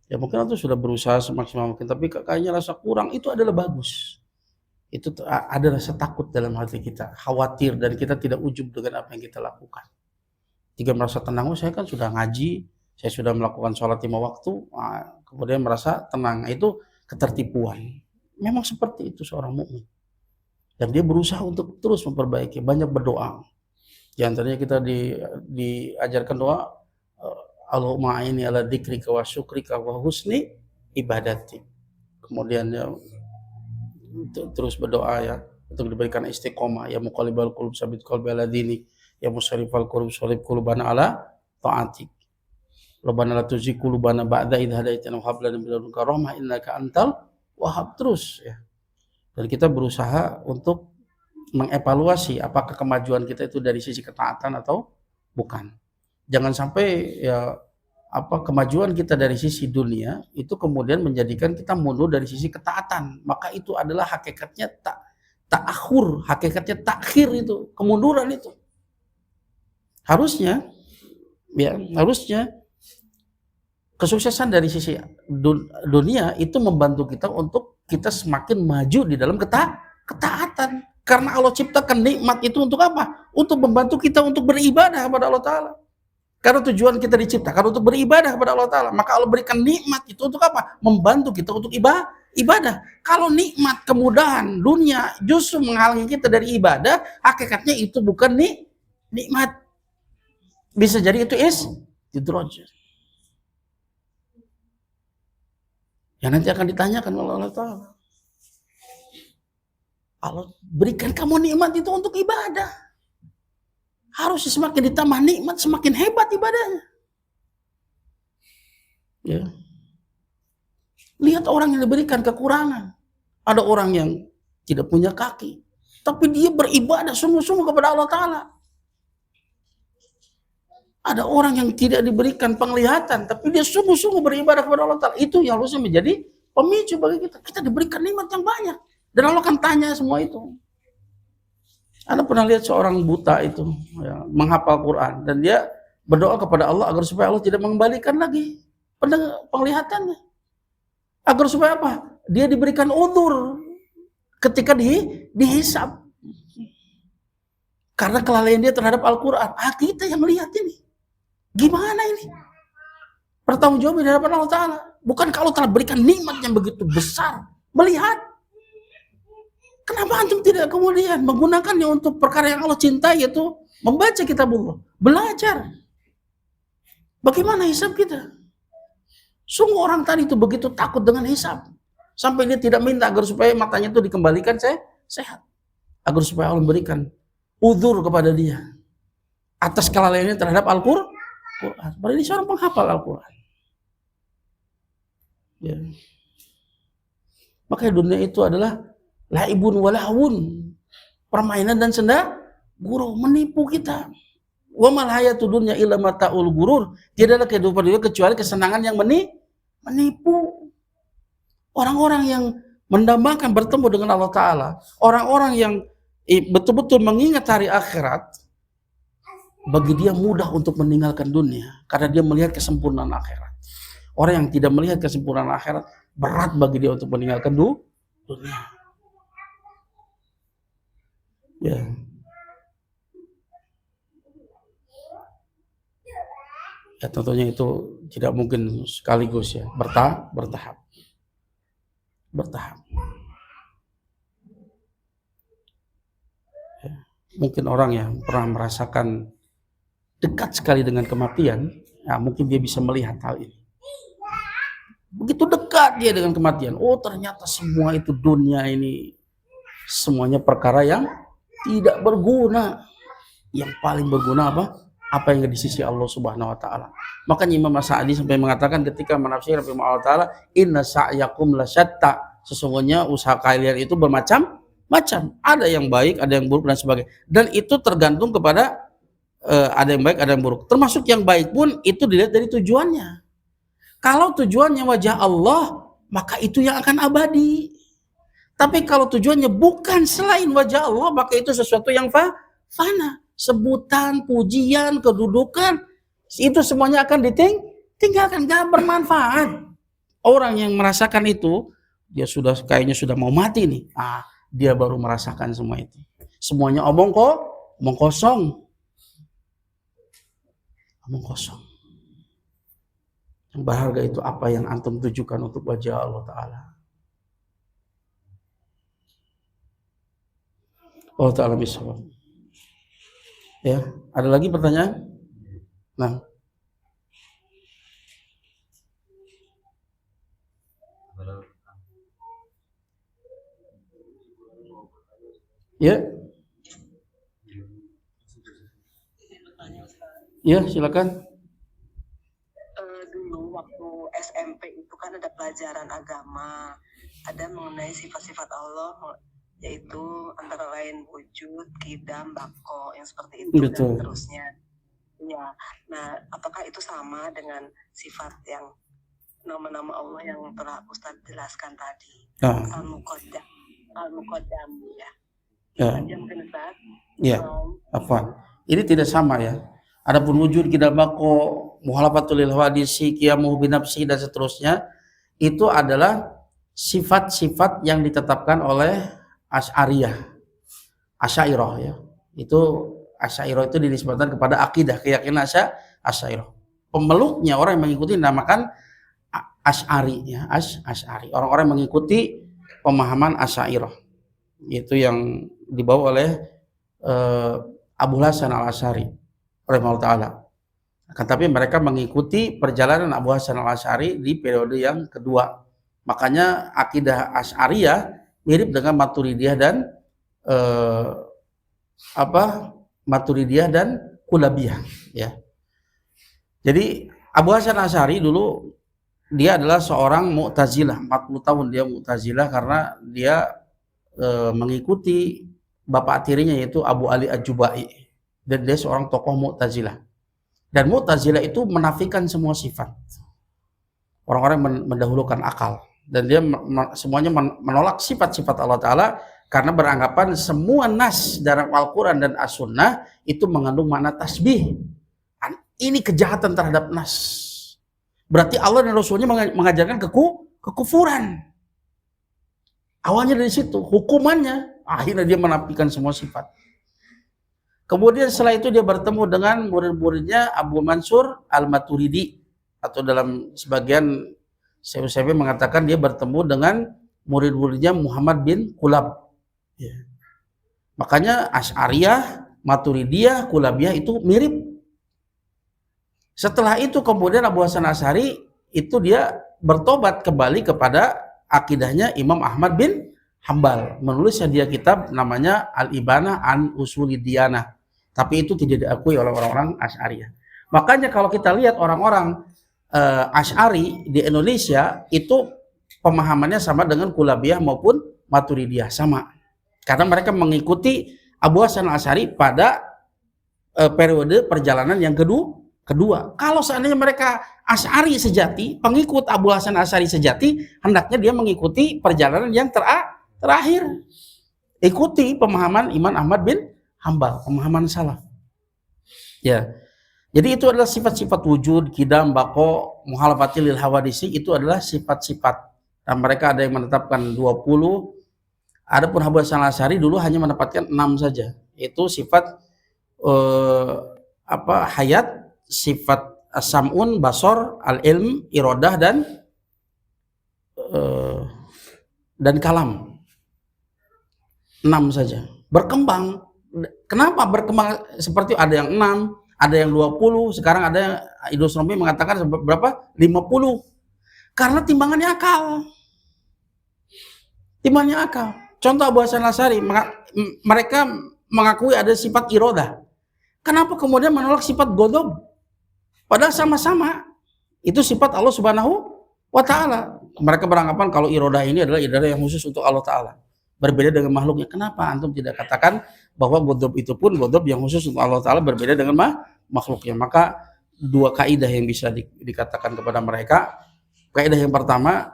Ya mungkin antum sudah berusaha semaksimal mungkin, tapi kayaknya rasa kurang itu adalah bagus. Itu ada rasa takut dalam hati kita, khawatir, dan kita tidak ujub dengan apa yang kita lakukan. Jika merasa tenang, saya kan sudah ngaji, saya sudah melakukan sholat 5 waktu, kemudian merasa tenang, itu ketertipuan. Memang seperti itu seorang mukmin. Dan dia berusaha untuk terus memperbaiki, banyak berdoa. Di antaranya kita diajarkan doa, Allahumma a'inni ala dzikrika wa syukrika wa husni ibadati. Kemudian ya, terus berdoa ya untuk diberikan istiqomah, ya muqallibal qulub sabit qalbi ala dinik, ya musarrifal qulub sharif qulubana ala ta'atik. Rabbana la tuzigh qulubana ba'da idh hadaitana wa hab lana min ladunka rahmah innaka antal wahhab. Terus ya. Dan kita berusaha untuk mengevaluasi apakah kemajuan kita itu dari sisi ketaatan atau bukan. Jangan sampai ya kemajuan kita dari sisi dunia itu kemudian menjadikan kita mundur dari sisi ketaatan. Maka itu adalah hakikatnya ta'akhur, hakikatnya takhir, itu kemunduran itu. Harusnya kesuksesan dari sisi dunia itu membantu kita untuk kita semakin maju di dalam ketaatan. Karena Allah ciptakan nikmat itu untuk apa? Untuk membantu kita untuk beribadah kepada Allah Ta'ala. Karena tujuan kita diciptakan untuk beribadah kepada Allah Ta'ala. Maka Allah berikan nikmat itu untuk apa? Membantu kita untuk ibadah. Kalau nikmat, kemudahan, dunia justru menghalangi kita dari ibadah, hakikatnya itu bukan nikmat. Bisa jadi itu istidraj. Ya nanti akan ditanyakan oleh Allah Ta'ala. Allah berikan kamu nikmat itu untuk ibadah. Harus semakin ditambah nikmat, semakin hebat ibadahnya. Ya. Lihat orang yang diberikan kekurangan. Ada orang yang tidak punya kaki, tapi dia beribadah sungguh-sungguh kepada Allah Ta'ala. Ada orang yang tidak diberikan penglihatan, tapi dia sungguh-sungguh beribadah kepada Allah Ta'ala. Itu yang harusnya menjadi pemicu bagi kita. Kita diberikan nikmat yang banyak. Dan Allah akan tanya semua itu. Anda pernah lihat seorang buta itu ya, menghafal Quran. Dan dia berdoa kepada Allah agar supaya Allah tidak mengembalikan lagi penglihatannya. Agar supaya apa? Dia diberikan udzur ketika dihisab. Karena kelalaian dia terhadap Al-Quran. Kita yang melihat ini. Gimana ini? Pertanggung jawab di hadapan Allah Ta'ala. Bukan kalau telah berikan nikmat yang begitu besar. Melihat. Kenapa antum tidak kemudian menggunakannya untuk perkara yang Allah cintai, yaitu membaca kitabullah, belajar. Bagaimana hisab kita? Sungguh orang tadi itu begitu takut dengan hisab. Sampai dia tidak minta agar supaya matanya itu dikembalikan sehat. Agar supaya Allah memberikan udzur kepada dia. Atas kelalaiannya terhadap Al-Quran. Padahal ini seorang penghafal Al-Quran. Ya. Makanya dunia itu adalah laibun walahun, permainan dan senda gurau, menipu kita. Wa mal hayatud dunya illa mataul gurur. Tidaklah kehidupan dunia kecuali kesenangan yang Menipu. Orang-orang yang mendambakan bertemu dengan Allah Ta'ala, orang-orang yang betul-betul mengingat hari akhirat, bagi dia mudah untuk meninggalkan dunia karena dia melihat kesempurnaan akhirat. Orang yang tidak melihat kesempurnaan akhirat, berat bagi dia untuk meninggalkan dunia. Ya. Ya tentunya itu tidak mungkin sekaligus ya, bertahap. Ya. Mungkin orang yang pernah merasakan dekat sekali dengan kematian, ya mungkin dia bisa melihat hal ini. Begitu dekat dia dengan kematian, oh ternyata semua itu dunia ini semuanya perkara yang tidak berguna. Yang paling berguna apa? Apa yang di sisi Allah Subhanahu wa taala. Makanya Imam As-Sa'di sampai mengatakan ketika menafsir firman Allah Ta'ala, inna sa'yakum lasyatta, sesungguhnya usaha kalian itu bermacam-macam. Ada yang baik, ada yang buruk dan sebagainya. Dan itu tergantung kepada ada yang baik, ada yang buruk. Termasuk yang baik pun itu dilihat dari tujuannya. Kalau tujuannya wajah Allah, maka itu yang akan abadi. Tapi kalau tujuannya bukan selain wajah Allah, maka itu sesuatu yang fana. Sebutan, pujian, kedudukan, itu semuanya akan ditinggalkan, gak bermanfaat. Orang yang merasakan itu, dia kayaknya sudah mau mati nih. Dia baru merasakan semua itu. Semuanya omong kosong. Omong kosong. Yang berharga itu apa yang antum tujukan untuk wajah Allah Ta'ala. Allah Ta'ala bisawab. Ya, ada lagi pertanyaan? Nah. Ya. Ya, silakan. Dulu waktu SMP itu kan ada pelajaran agama, ada mengenai sifat-sifat Allah, yaitu antara lain wujud, qidam, baqo, yang seperti itu. Betul. Dan seterusnya. Ya, nah apakah itu sama dengan sifat yang nama-nama Allah yang telah Ustadz jelaskan tadi? Al-Muqaddam, ya. Mungkin Ustadz. Ya, apa? Ini tidak sama ya. Adapun wujud, qidam, baqo, muhalafatul lil hawadisi, qiyamuhu binafsi dan seterusnya, itu adalah sifat-sifat yang ditetapkan oleh Asy'ariyah ya. Itu Asy'ariyah itu dinisbatkan kepada akidah, keyakinan Asy'ariyah. Pemeluknya orang yang mengikuti dinamakan Asy'ari ya, Asy'ari. Orang-orang yang mengikuti pemahaman Asy'ariyah. Itu yang dibawa oleh Abu Hasan Al-Asy'ari rahimahullah taala. Tapi mereka mengikuti perjalanan Abu Hasan Al-Asy'ari di periode yang kedua. Makanya akidah Asy'ariyah mirip dengan Maturidiyah dan Maturidiyah dan Kulabiyah ya. Jadi Abu Hasan Asy'ari dulu dia adalah seorang Mu'tazilah, 40 tahun dia Mu'tazilah karena dia mengikuti bapak tirinya yaitu Abu Ali Al-Jubai, dan dia seorang tokoh Mu'tazilah. Dan Mu'tazilah itu menafikan semua sifat. Orang-orang mendahulukan akal. Dan dia semuanya menolak sifat-sifat Allah Ta'ala karena beranggapan semua nas dalam Al-Quran dan As-Sunnah itu mengandung makna tasbih. Ini kejahatan terhadap nas. Berarti Allah dan Rasulnya mengajarkan kekufuran. Awalnya dari situ, hukumannya. Akhirnya dia menafikan semua sifat. Kemudian setelah itu dia bertemu dengan murid-muridnya Abu Mansur Al-Maturidi. Atau dalam sebagian Syekh mengatakan dia bertemu dengan murid-muridnya Muhammad bin Kulab. Ya. Makanya Asy'ariyah, Maturidiyah, Kulabiyah itu mirip. Setelah itu kemudian Abu Hasan Asy'ari itu dia bertobat kembali kepada akidahnya Imam Ahmad bin Hambal. Menulisnya dia kitab namanya Al-Ibanah an Usulid Diyanah. Tapi itu tidak diakui oleh orang-orang Asy'ariyah. Makanya kalau kita lihat orang-orang Asy'ari di Indonesia itu pemahamannya sama dengan Kulabiyah maupun Maturidiyah, sama. Karena mereka mengikuti Abu Hasan Asy'ari pada periode perjalanan yang kedua. Kalau seandainya mereka Asy'ari sejati, pengikut Abu Hasan Asy'ari sejati, hendaknya dia mengikuti perjalanan yang terakhir. Ikuti pemahaman Imam Ahmad bin Hambal, pemahaman salaf. Ya. Jadi itu adalah sifat-sifat wujud, qidam, baqo, muhalafatil lil hawadisi, itu adalah sifat-sifat. Dan mereka ada yang menetapkan 20. Adapun Abu Hasan Asy'ari dulu hanya menempatkan 6 saja. Itu sifat hayat, sifat as-sam'un, basor, al-ilm, iradah dan kalam. 6 saja. Berkembang. Kenapa berkembang seperti ada yang 6, ada yang 20, sekarang ada Idrus Romi mengatakan berapa? 50. Karena timbangannya akal. Timbangannya akal. Contoh Abu Hasan Asy'ari, mereka mengakui ada sifat iradah. Kenapa kemudian menolak sifat ghadab? Padahal sama-sama itu sifat Allah Subhanahu wa taala. Mereka beranggapan kalau iradah ini adalah iradah yang khusus untuk Allah taala, berbeda dengan makhluknya. Kenapa antum tidak katakan bahwa ghadab itu pun ghadab yang khusus untuk Allah taala, berbeda dengan makhluknya? Maka dua kaidah yang bisa dikatakan kepada mereka. Kaidah yang pertama,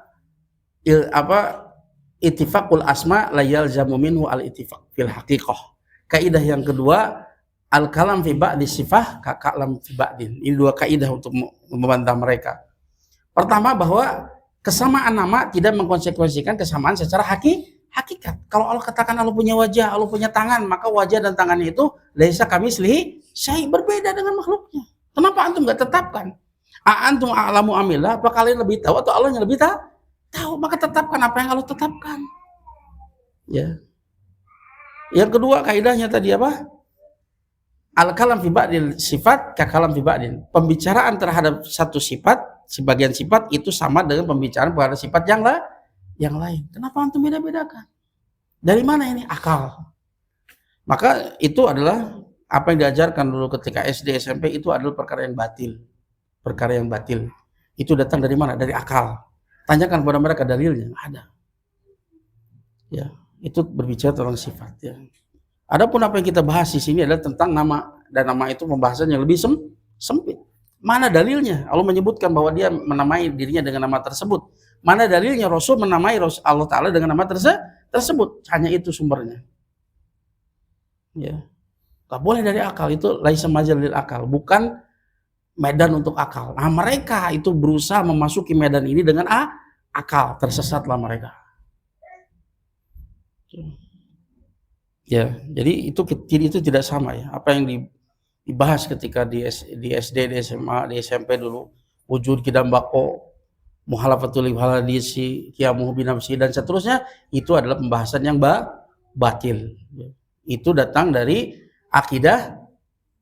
ittifaqul asma la yalzamu minhu al ittifaq fil haqiqah. Kaidah yang kedua, al kalam fi ba'di sifah ka kalam fi ba'din. Ini dua kaidah untuk membantah mereka. Pertama, bahwa kesamaan nama tidak mengkonsekuensikan kesamaan secara hakikat. Kalau Allah katakan Allah punya wajah, Allah punya tangan, maka wajah dan tangannya itu laisa kamitslihi syai', berbeda dengan makhluknya. Kenapa antum enggak tetapkan? Antum a'lamu amillah, apa kalian lebih tahu atau Allah yang lebih tahu? Maka tetapkan apa yang Allah tetapkan. Ya. Yang kedua kaidahnya tadi apa? Al-kalam fi ba'dil sifat ka kalam fi ba'din. Pembicaraan terhadap satu sifat, sebagian sifat itu sama dengan pembicaraan terhadap sifat yang lain. Kenapa antum beda-bedakan? Dari mana ini? Akal. Maka itu adalah apa yang diajarkan dulu ketika SD, SMP, itu adalah perkara yang batil. Perkara yang batil. Itu datang dari mana? Dari akal. Tanyakan kepada mereka dalilnya, ada. Ya, itu berbicara tentang sifat, ya. Adapun apa yang kita bahas di sini adalah tentang nama, dan nama itu pembahasan yang lebih sempit. Mana dalilnya? Allah menyebutkan bahwa dia menamai dirinya dengan nama tersebut. Mana dalilnya Rasul menamai Allah Ta'ala dengan nama tersebut? Hanya itu sumbernya. Ya. Gak boleh dari akal, itu laisa majal lil akal, bukan medan untuk akal. Nah, mereka itu berusaha memasuki medan ini dengan akal, tersesatlah mereka. Ya, jadi itu tidak sama ya. Apa yang dibahas ketika di SD, di SMA, di SMP dulu, wujud qidam baqo, muhalafatul hadisi, qiyamuhu binafsi dan seterusnya, itu adalah pembahasan yang batil. Itu datang dari akidah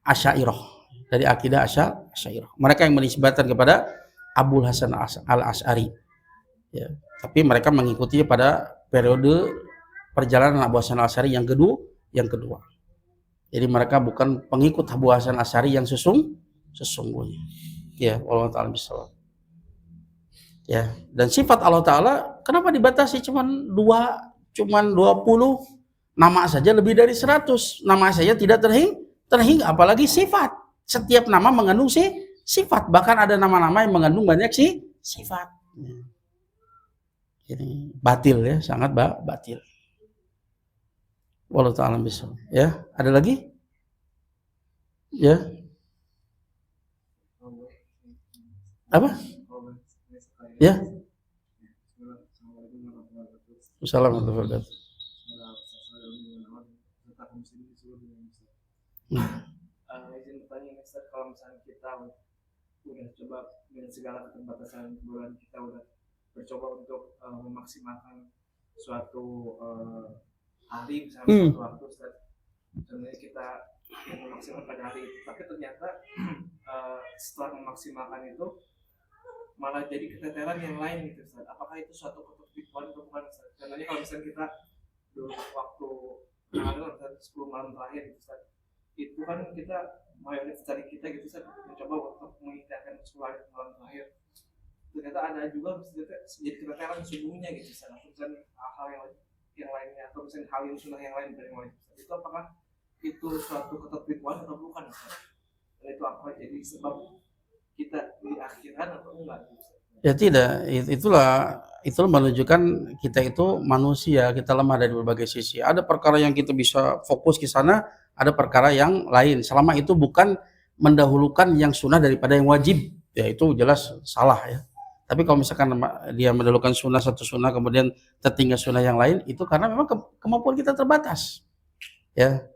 Asy'ariyah, dari akidah Asy'ariyah. Mereka yang menisbatkan kepada Abu Hasan al-Asy'ari. Ya, tapi mereka mengikutinya pada periode perjalanan Abu Hasan al-Asy'ari yang kedua. Jadi mereka bukan pengikut Abu Hasan al-Asy'ari yang sesungguhnya. Ya, Allah Ta'ala bisawab. Ya, dan sifat Allah Ta'ala kenapa dibatasi cuman 20 nama saja, lebih dari 100 nama saja tidak terhingga, apalagi sifat. Setiap nama mengandung sifat, bahkan ada nama-nama yang mengandung banyak sifat. Ini batil ya, sangat batil. Wallahu ta'ala bisawab. Ya, ada lagi? Ya. Apa? Ya. Assalamualaikum warahmatullahi wabarakatuh. Izin bertanya, Ustaz, kalau misalnya kita udah coba dengan segala keterbatasan bulan, kita udah bercoba untuk memaksimalkan suatu hari, misalnya suatu waktu, Ustaz, sebenarnya kita memaksimalkan pada hari itu, tapi ternyata setelah memaksimalkan itu malah jadi keteteran yang lain gitu, Ustaz. Apakah itu suatu ketertipuan atau bukan, Ustaz? Contohnya kalau misalnya kita dulu waktu ada 10 malam terakhir gitu, Ustaz, itu kan kita mayoritas dari kita gitu, Ustaz, mencoba untuk mengingatkan 10 malam terakhir. Ternyata ada juga jadi keteteran sungguhnya gitu, Ustaz. Atau misalnya hal yang lainnya, atau misalnya hal yang sunnah yang lain dari mulai, Ustaz. Itu apakah itu suatu ketertipuan atau bukan, Ustaz? Dan itu apa jadi sebab kita di akhirat atau enggak? Ya tidak, itulah menunjukkan kita itu manusia, kita lemah dari berbagai sisi. Ada perkara yang kita bisa fokus ke sana, ada perkara yang lain. Selama itu bukan mendahulukan yang sunnah daripada yang wajib, ya itu jelas salah ya. Tapi kalau misalkan dia mendahulukan sunnah satu sunnah kemudian tertinggal sunnah yang lain, itu karena memang kemampuan kita terbatas. Ya,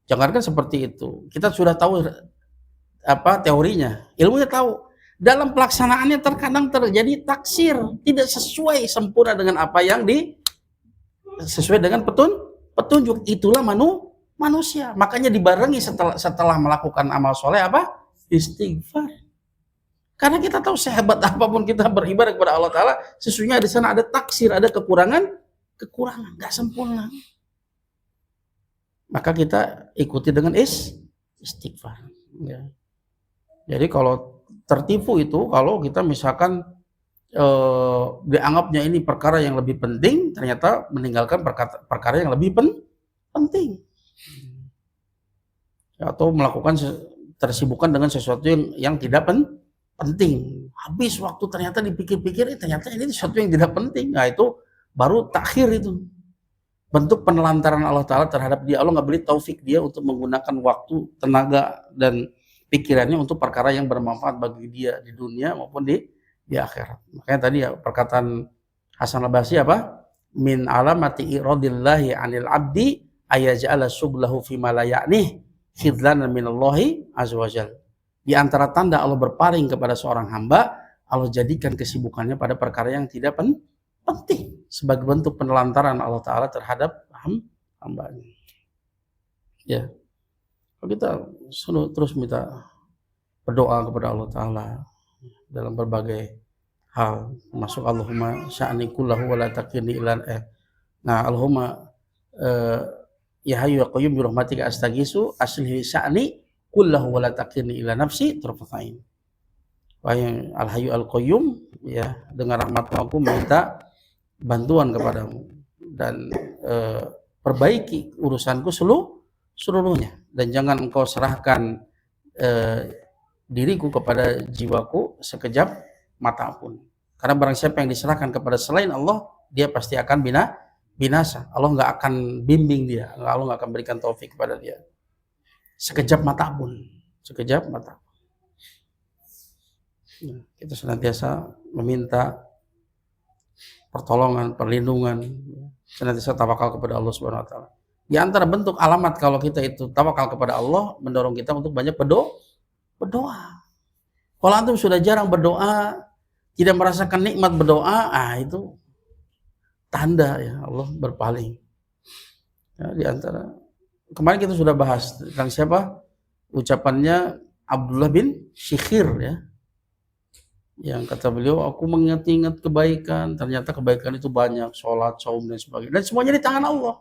jangankan seperti itu. Kita sudah tahu apa teorinya, ilmunya tahu. Dalam pelaksanaannya terkadang terjadi taksir, tidak sesuai sempurna dengan apa yang sesuai dengan petunjuk. Itulah manusia. Makanya dibarengi setelah melakukan amal soleh apa? Istighfar. Karena kita tahu sehebat apapun kita beribadah kepada Allah Ta'ala, sesungguhnya di sana ada taksir, ada kekurangan, nggak sempurna. Maka kita ikuti dengan istighfar. Ya. Jadi kalau tertipu itu kalau kita misalkan dianggapnya ini perkara yang lebih penting, ternyata meninggalkan perkara yang lebih penting, atau melakukan tersibukkan dengan sesuatu yang tidak penting. Habis waktu ternyata dipikir-pikir, ternyata ini sesuatu yang tidak penting. Nah itu baru takhir, itu bentuk penelantaran Allah Ta'ala terhadap dia. Allah nggak beri taufik dia untuk menggunakan waktu, tenaga, dan pikirannya untuk perkara yang bermanfaat bagi dia di dunia maupun di akhirat. Makanya tadi ya perkataan Hasan al-Basri apa? Min alamati iradillahi 'anil 'abdi ayaj'ala suglahu fima la ya'nih khidlanan minallahi azza wajal. Di antara tanda Allah berpaling kepada seorang hamba, Allah jadikan kesibukannya pada perkara yang tidak penting sebagai bentuk penelantaran Allah Ta'ala terhadap hambanya. Ya. Kita terus minta berdoa kepada Allah Ta'ala dalam berbagai hal, termasuk Allahumma sya'ni kullahu wa la takilni ilan Allahumma ya hayyu ya qayyum bi rahmatika astaghiitsu aslih sya'ni kullahu wa la takilni ila nafsi tarfatain. Wahai al hayyu al qayyum, ya dengan rahmat-Mu aku minta bantuan kepadamu dan perbaiki urusanku seluruhnya, dan jangan engkau serahkan diriku kepada jiwaku sekejap mata pun, karena barang siapa yang diserahkan kepada selain Allah, dia pasti akan binasa. Allah nggak akan bimbing dia, Allah nggak akan berikan taufik kepada dia sekejap mata pun. Nah, kita senantiasa meminta pertolongan, perlindungan, senantiasa tawakal kepada Allah Subhanahu wa Ta'ala. Di antara bentuk alamat kalau kita itu tawakal kepada Allah, mendorong kita untuk banyak berdoa. Kalau antum sudah jarang berdoa, tidak merasakan nikmat berdoa, itu tanda ya Allah berpaling. Ya, di antara kemarin kita sudah bahas tentang siapa? Ucapannya Abdullah bin Syikhir ya. Yang kata beliau, aku mengingat-ingat kebaikan, ternyata kebaikan itu banyak, sholat, saum dan sebagainya, dan semuanya di tangan Allah.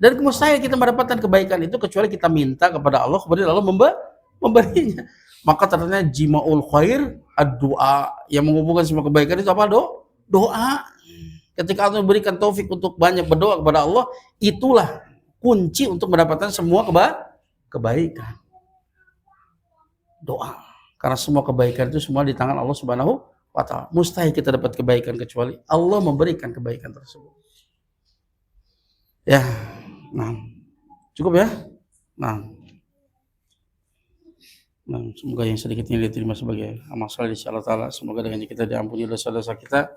Dan mustahil kita mendapatkan kebaikan itu kecuali kita minta kepada Allah, kemudian Allah memberinya. Maka ternyata jimaul khair ad-du'a, yang menghubungkan semua kebaikan itu apa? Doa. Ketika Allah memberikan taufik untuk banyak berdoa kepada Allah, itulah kunci untuk mendapatkan semua kebaikan. Doa. Karena semua kebaikan itu semua di tangan Allah Subhanahu wa Ta'ala. Mustahil kita dapat kebaikan kecuali Allah memberikan kebaikan tersebut. Ya. Nah, cukup ya. Nah, semoga yang sedikit ini diterima sebagai amal saleh di Allah Ta'ala. Semoga dengan kita diampuni dosa-dosa kita.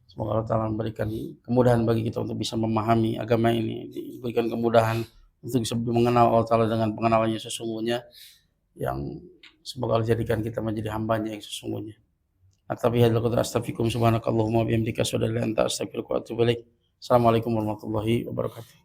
Semoga Allah Ta'ala memberikan kemudahan bagi kita untuk bisa memahami agama ini, diberikan kemudahan untuk bisa mengenal Allah Ta'ala dengan pengenalannya sesungguhnya, yang semoga Allah jadikan kita menjadi hambanya yang sesungguhnya. Astaghfirukum subhanakallahumma bihamdika asyhadu an la ilaha illa anta astaghfiruka wa atubu ilaik. Assalamualaikum warahmatullahi wabarakatuh.